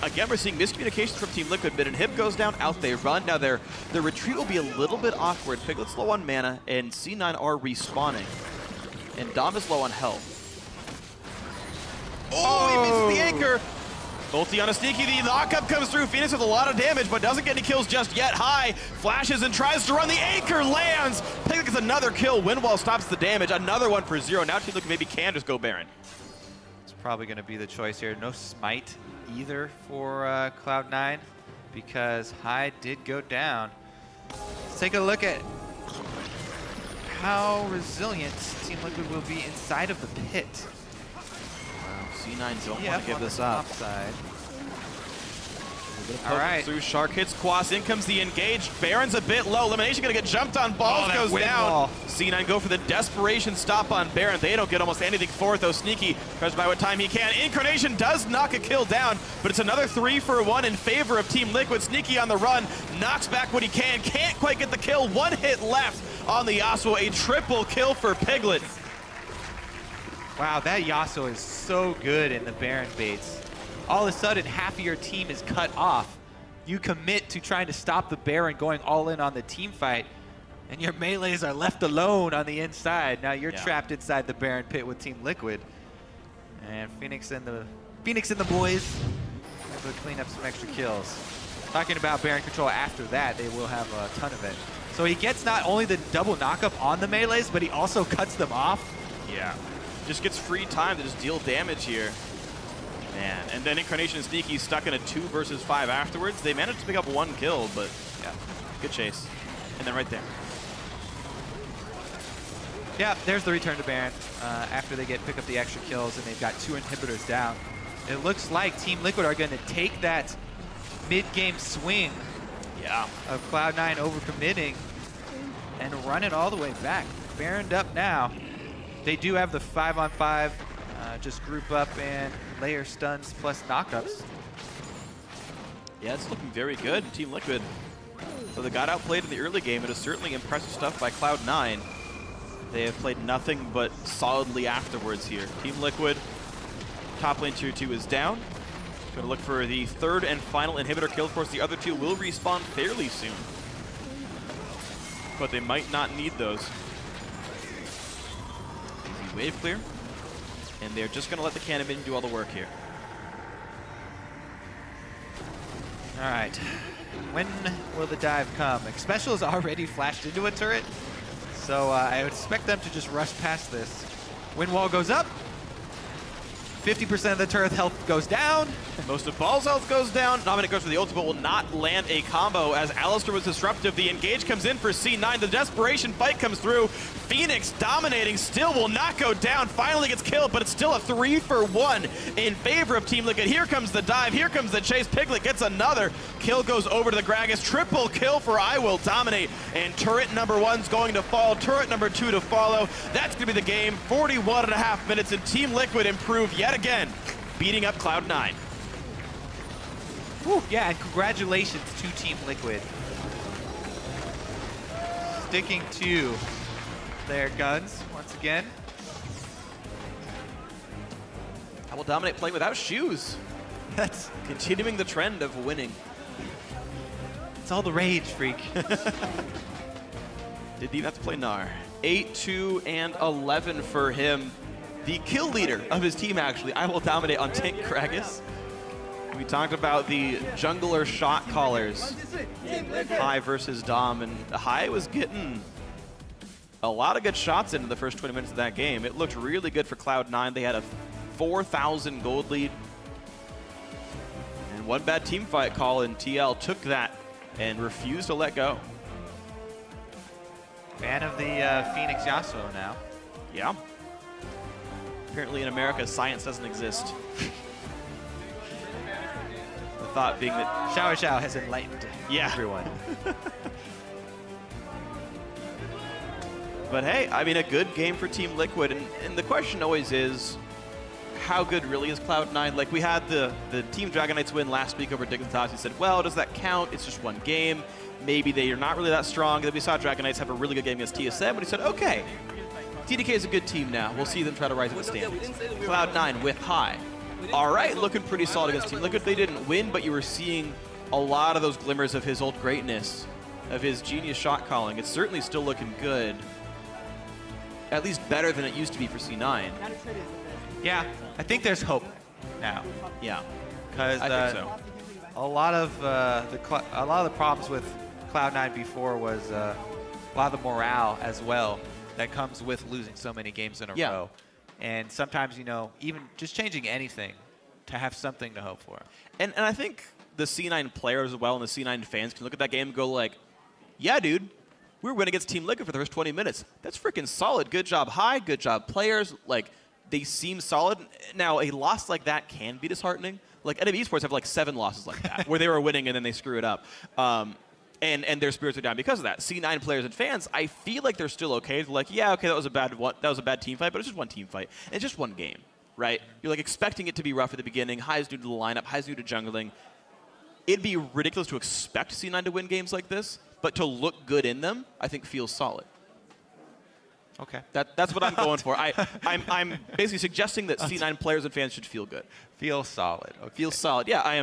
Again, we're seeing miscommunications from Team Liquid. Mid inhib goes down, out they run. Now their retreat will be a little bit awkward. Piglet's low on mana, and C9 are respawning. And Dom is low on health. Oh, he misses the anchor. Ulti on a sneaky, the knockup comes through. Phoenix with a lot of damage, but doesn't get any kills just yet. High flashes and tries to run. The anchor lands. Piglet gets another kill. Windwall stops the damage. Another one for 0. Now Team Liquid maybe can just go Baron. It's probably going to be the choice here. No smite either for Cloud9 because High did go down. Let's take a look at how resilient Team Liquid will be inside of the pit. C9 don't want to give this up. All right. Through Shark hits Quas. In comes the engaged. Baron's a bit low. Elimination going to get jumped on. Balls goes down. C9 go for the desperation stop on Baron. They don't get almost anything for it, though. Sneaky tries to buy what time he can. Incarnation does knock a kill down, but it's another 3 for 1 in favor of Team Liquid. Sneaky on the run. Knocks back what he can. Can't quite get the kill. 1 hit left on the Yasuo. A triple kill for Piglet. Wow, that Yasuo is so good in the Baron baits. All of a sudden, half of your team is cut off. You commit to trying to stop the Baron going all in on the team fight, and your melees are left alone on the inside. Now you're trapped inside the Baron pit with Team Liquid. And Phoenix and the boys able to clean up some extra kills. Talking about Baron control after that, they will have a ton of it. So he gets not only the double knockup on the melees, but he also cuts them off. Yeah. Just gets free time to just deal damage here. Man, and then Incarnation and Sneaky stuck in a 2 versus 5 afterwards. They managed to pick up 1 kill, but yeah, good chase. And then right there. Yeah, there's the return to Baron after they pick up the extra kills and they've got 2 inhibitors down. It looks like Team Liquid are going to take that mid-game swing of Cloud9 overcommitting and run it all the way back. Baroned up now. They do have the 5-on-5, just group up and layer stuns plus knockups. Yeah, it's looking very good. Team Liquid, so they got outplayed in the early game. It is certainly impressive stuff by Cloud9. They have played nothing but solidly afterwards here. Team Liquid, top lane tier 2 is down. Going to look for the third and final inhibitor kill. Of course, the other two will respawn fairly soon, but they might not need those. Easy wave clear, and they're just going to let the cannon minion do all the work here. All right, when will the dive come? Special is already flashed into a turret, so I would expect them to just rush past this. Wind wall goes up. 50% of the turret health goes down. Most of Ball's health goes down. Dominic goes for the ultimate, will not land a combo as Alistar was disruptive. The engage comes in for C9. The desperation fight comes through. Phoenix dominating, still will not go down. Finally gets killed, but it's still a 3-for-1 in favor of Team Liquid. Here comes the dive, here comes the chase. Piglet gets another. Kill goes over to the Gragas. Triple kill for I Will Dominate. And turret number 1's going to fall. Turret number 2 to follow. That's going to be the game. 41.5 minutes, and Team Liquid improve yet again, beating up Cloud9. Whew, yeah, and congratulations to Team Liquid. Sticking to their guns once again. I Will Dominate playing without shoes. That's continuing the trend of winning. It's all the rage, Freak. Didn't even have to play Gnar. 8-2 and 11 for him. The kill leader of his team, actually. I Will Dominate on Tank Gragas. We talked about the jungler shot callers. High versus Dom, and High was getting a lot of good shots into the first 20 minutes of that game. It looked really good for Cloud9. They had a 4,000 gold lead. And one bad team fight call, and TL took that and refused to let go. Fan of the Phoenix Yasuo now. Yeah. Apparently in America, science doesn't exist. The thought being that Xiao Xiao has enlightened everyone. But hey, I mean, a good game for Team Liquid, and the question always is, how good really is Cloud9? Like, we had the Team Dragon Knights win last week over Dignitas. He said, well, does that count? It's just one game. Maybe they are not really that strong. Then we saw Dragon Knights have a really good game against TSM, but he said, okay, TDK is a good team now. We'll see them try to rise to the standings. Cloud9 with High. All right, looking pretty solid against Team Liquid. They didn't win, but you were seeing a lot of those glimmers of his old greatness, of his genius shot calling. It's certainly still looking good. At least better than it used to be for C9. Yeah, I think there's hope now. Yeah, because I think so. A lot of the problems with Cloud9 before was a lot of the morale as well that comes with losing so many games in a row. And sometimes, you know, even just changing anything to have something to hope for. And I think the C9 players as well and the C9 fans can look at that game and go like, yeah, dude, we were winning against Team Liquid for the first 20 minutes. That's freaking solid. Good job, High. Good job, players. Like, they seem solid. Now, a loss like that can be disheartening. Like, NM Esports have like 7 losses like that, where they were winning and then they screw it up. And their spirits are down because of that. C9 players and fans, I feel like they're still okay. They're like, yeah, okay, that was a bad team fight, but it's just one team fight. And it's just one game, right? You're like expecting it to be rough at the beginning. High's new to the lineup. High's new to jungling. It'd be ridiculous to expect C9 to win games like this, but to look good in them, I think feels solid. Okay. That's what I'm going for. I'm basically suggesting that C9 players and fans should feel good. Feel solid. Okay. Feel solid. Yeah, I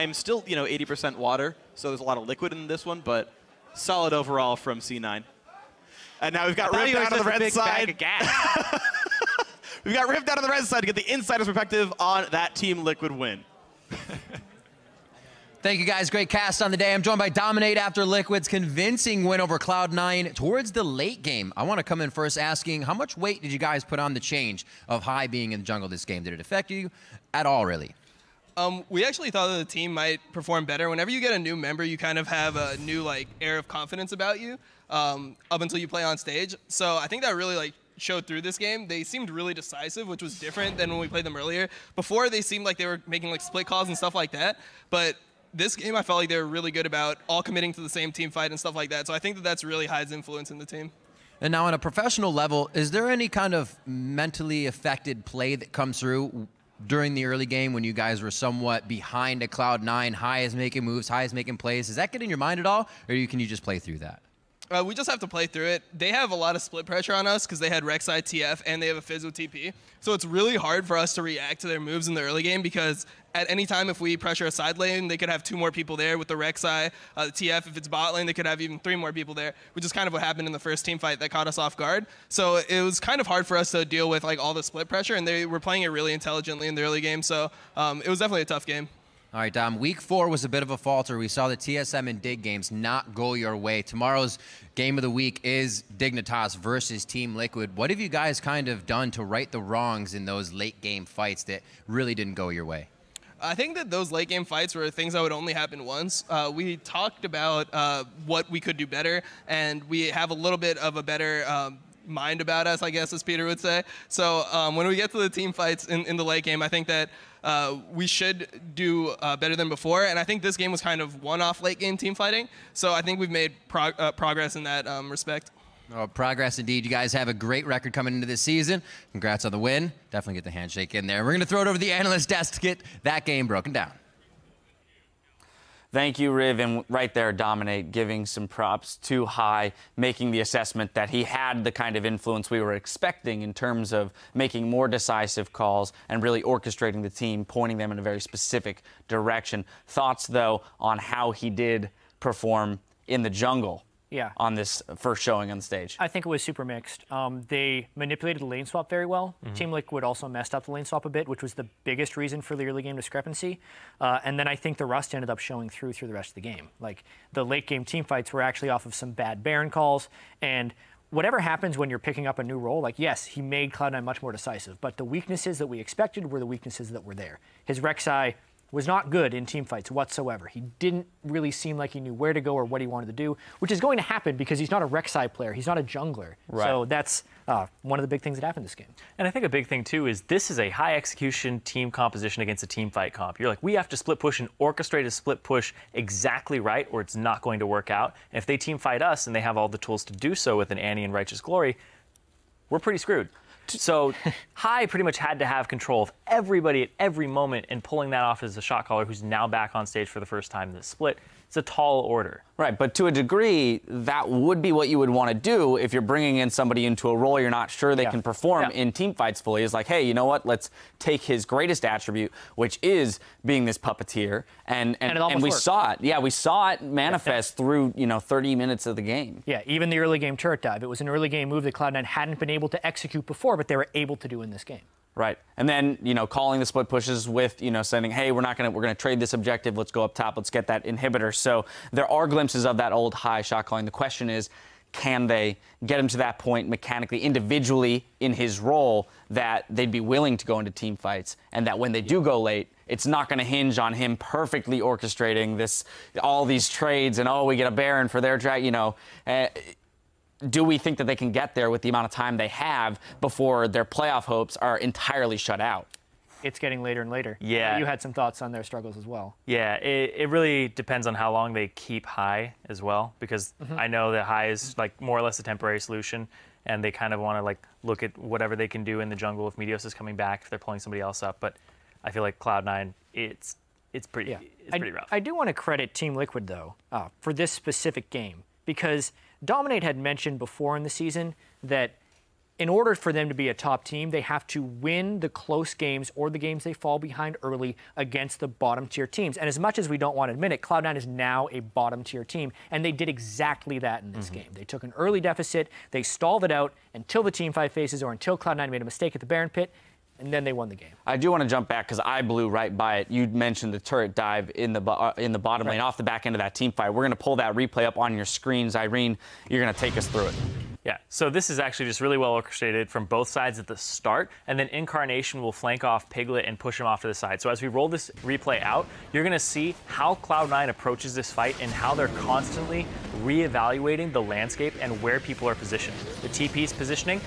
am still, 80% water, so there's a lot of liquid in this one, but solid overall from C9. And now we've got Rift out on the red side. We've got Rift out on the red side to get the insider's perspective on that Team Liquid win. Thank you, guys. Great cast on the day. I'm joined by Dominate after Liquid's convincing win over Cloud9 towards the late game. I want to come in first asking, how much weight did you guys put on the change of High being in the jungle this game? Did it affect you at all, really? We actually thought that the team might perform better. Whenever you get a new member, you kind of have a new air of confidence about you up until you play on stage. So I think that really showed through this game. They seemed really decisive, which was different than when we played them earlier. Before, they seemed like they were making split calls and stuff like that. But this game, I felt like they were really good about all committing to the same team fight and stuff like that. So I think that that's really Hyde's influence in the team. And now on a professional level, is there any kind of mentally affected play that comes through during the early game when you guys were somewhat behind at Cloud9? High is making moves, High is making plays. Does that get in your mind at all, or can you just play through that? We just have to play through it. They have a lot of split pressure on us because they had Rek'Sai TF and they have a Fizz with TP. So it's really hard for us to react to their moves in the early game because at any time if we pressure a side lane, they could have 2 more people there with the Rek'Sai. The TF, if it's bot lane, they could have even 3 more people there, which is kind of what happened in the first team fight that caught us off guard. So it was kind of hard for us to deal with like all the split pressure, and they were playing it really intelligently in the early game. So it was definitely a tough game. All right, Dom, week 4 was a bit of a falter. We saw the TSM and Dig games not go your way. Tomorrow's game of the week is Dignitas versus Team Liquid. What have you guys kind of done to right the wrongs in those late game fights that really didn't go your way? I think that those late game fights were things that would only happen once. We talked about what we could do better, and we have a little bit of a better mind about us, I guess, as Peter would say. So when we get to the team fights in the late game, I think that we should do better than before. And I think this game was kind of one-off late game team fighting. So I think we've made progress in that respect. Oh, progress indeed. You guys have a great record coming into this season. Congrats on the win. Definitely get the handshake in there. We're going to throw it over to the analyst desk to get that game broken down. Thank you, Riv, and right there, Dominate, giving some props to High, making the assessment that he had the kind of influence we were expecting in terms of making more decisive calls and really orchestrating the team, pointing them in a very specific direction. Thoughts, though, on how he did perform in the jungle? Yeah. On this first showing on the stage? I think it was super mixed. They manipulated the lane swap very well. Team Liquid also messed up the lane swap a bit, which was the biggest reason for the early game discrepancy. And then I think the rust ended up showing through the rest of the game. Like, the late game team fights were actually off of some bad Baron calls. And whatever happens when you're picking up a new role, like, yes, he made Cloud9 much more decisive, but the weaknesses that we expected were the weaknesses that were there. His Rek'Sai was not good in team fights whatsoever. He didn't really seem like he knew where to go or what he wanted to do, which is going to happen because he's not a Rek'Sai player. He's not a jungler. Right. So that's one of the big things that happened this game. And I think a big thing, too, is this is a high execution team composition against a team fight comp. You're like, we have to split push and orchestrate a split push exactly right, or it's not going to work out. And if they team fight us and they have all the tools to do so with an Annie and Righteous Glory, we're pretty screwed. So High pretty much had to have control of everybody at every moment, and pulling that off as a shot caller who's now back on stage for the first time in this split. It's a tall order. Right, but to a degree, that would be what you would want to do if you're bringing in somebody into a role you're not sure they can perform in team fights fully. Is like, hey, you know what? Let's take his greatest attribute, which is being this puppeteer, and we worked. saw it. Yeah, we saw it manifest through 30 minutes of the game. Yeah, even the early game turret dive. It was an early game move that Cloud9 hadn't been able to execute before, but they were able to do in this game. Right, and then calling the split pushes with saying, hey, we're gonna trade this objective. Let's go up top. Let's get that inhibitor. So there are glimpses of that old High shot calling. The question is, can they get him to that point mechanically, individually in his role, that they'd be willing to go into team fights, and that when they do go late, it's not going to hinge on him perfectly orchestrating all these trades and we get a Baron for their drag. Do we think that they can get there with the amount of time they have before their playoff hopes are entirely shut out? It's getting later and later. Yeah. You had some thoughts on their struggles as well. Yeah, it really depends on how long they keep High as well, because I know that High is like more or less a temporary solution, and they kind of want to look at whatever they can do in the jungle if Meteos is coming back, if they're pulling somebody else up. But I feel like Cloud9, it's pretty rough. I do want to credit Team Liquid, though, for this specific game, because Dominate had mentioned before in the season that in order for them to be a top team, they have to win the close games or the games they fall behind early against the bottom-tier teams. And as much as we don't want to admit it, Cloud9 is now a bottom-tier team, and they did exactly that in this game. They took an early deficit, they stalled it out until the team fight phases or until Cloud9 made a mistake at the Baron pit, and then they won the game. I do want to jump back because I blew right by it. You mentioned the turret dive in the bottom lane off the back end of that team fight. We're going to pull that replay up on your screens. Irene, you're going to take us through it. Yeah, so this is actually just really well orchestrated from both sides at the start, and then Incarnation will flank off Piglet and push him off to the side. So as we roll this replay out, you're going to see how Cloud9 approaches this fight and how they're constantly reevaluating the landscape and where people are positioned. The TP's positioning,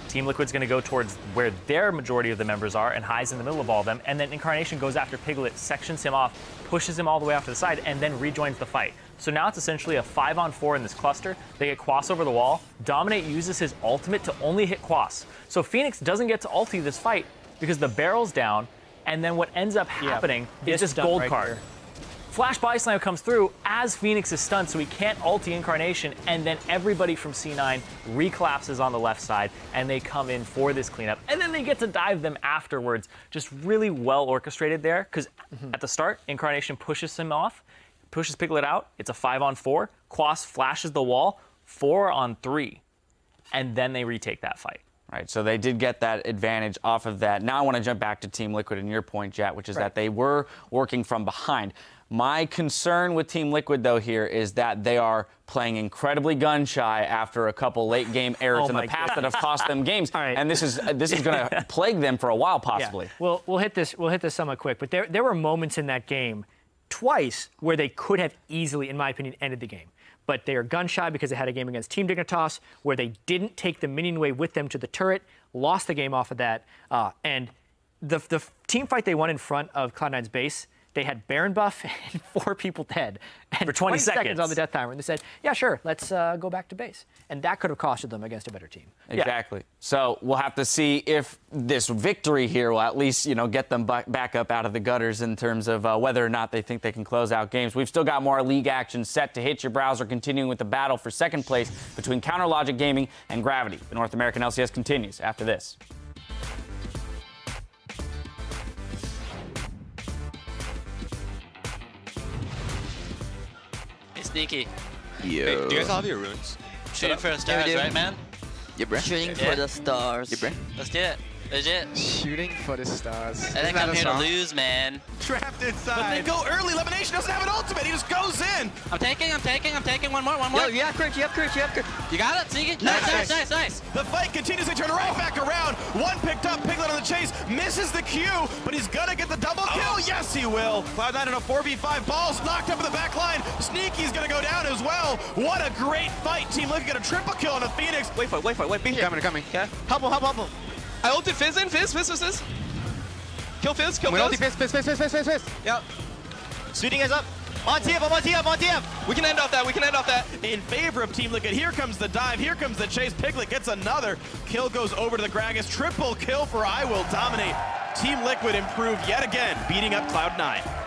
Team Liquid's going to go towards where their majority of the members are, and High's in the middle of all of them. And then Incarnation goes after Piglet, sections him off, pushes him all the way off to the side, and then rejoins the fight. So now it's essentially a 5-on-4 in this cluster. They get Quas over the wall. Dominate uses his ultimate to only hit Quas. So Phoenix doesn't get to ulti this fight because the barrel's down, and then what ends up happening is this gold card. Flash Body Slam comes through as Phoenix is stunned, so he can't ulti Incarnation, and then everybody from C9 recollapses on the left side, and they come in for this cleanup, and then they get to dive them afterwards. Just really well orchestrated there, because at the start, Incarnation pushes him off, pushes Piglet out. It's a 5-on-4. Quas flashes the wall, 4-on-3, and then they retake that fight. Right, so they did get that advantage off of that. Now I want to jump back to Team Liquid and your point, Jet, which is that they were working from behind. My concern with Team Liquid, though, here is that they are playing incredibly gun-shy after a couple late-game errors in the past that have cost them games. Right. And this is going to plague them for a while, possibly. Yeah. Well, we'll hit this somewhat quick, but there were moments in that game twice where they could have easily, in my opinion, ended the game. But they are gun-shy because they had a game against Team Dignitas where they didn't take the minion wave with them to the turret, lost the game off of that. And the team fight they won in front of Cloud9's base, they had Baron buff and 4 people dead. And for 20 seconds on the death timer. And they said, yeah, sure, let's go back to base. And that could have costed them against a better team. Exactly. Yeah. So we'll have to see if this victory here will at least, get them back up out of the gutters in terms of whether or not they think they can close out games. We've still got more league action set to hit your browser, continuing with the battle for second place between Counter Logic Gaming and Gravity. The North American LCS continues after this. Sneaky. Yo. Hey, do you guys all have your runes? Shooting for the stars, right, man? Yeah, bro. Shooting for the stars. Yeah, bro. Let's do it. Legit. Shooting for the stars. I think I'm here to lose, man. Trapped inside. But they go early. Lemonation doesn't have an ultimate. He just goes in. I'm taking. One more. Yo, you have courage. You got it, Sneaky? Nice. The fight continues. They turn right back around. One picked up. Piglet on the chase. Misses the Q, but he's gonna get the double kill. Yes, he will. Cloud9 in a 4v5. Balls knocked up in the back line. Sneaky's gonna go down as well. What a great fight. Team Liquid got a triple kill on the Phoenix. Wait for it. Be here. Coming. Okay. Help him. I ulted Fizz in. Fizz. Kill Fizz. We ulti Fizz. Yep. Speeding is up. On TF. We can end off that. In favor of Team Liquid. Here comes the dive. Here comes the chase. Piglet gets another. Kill goes over to the Gragas. Triple kill for I Will Dominate. Team Liquid improved yet again, beating up Cloud9.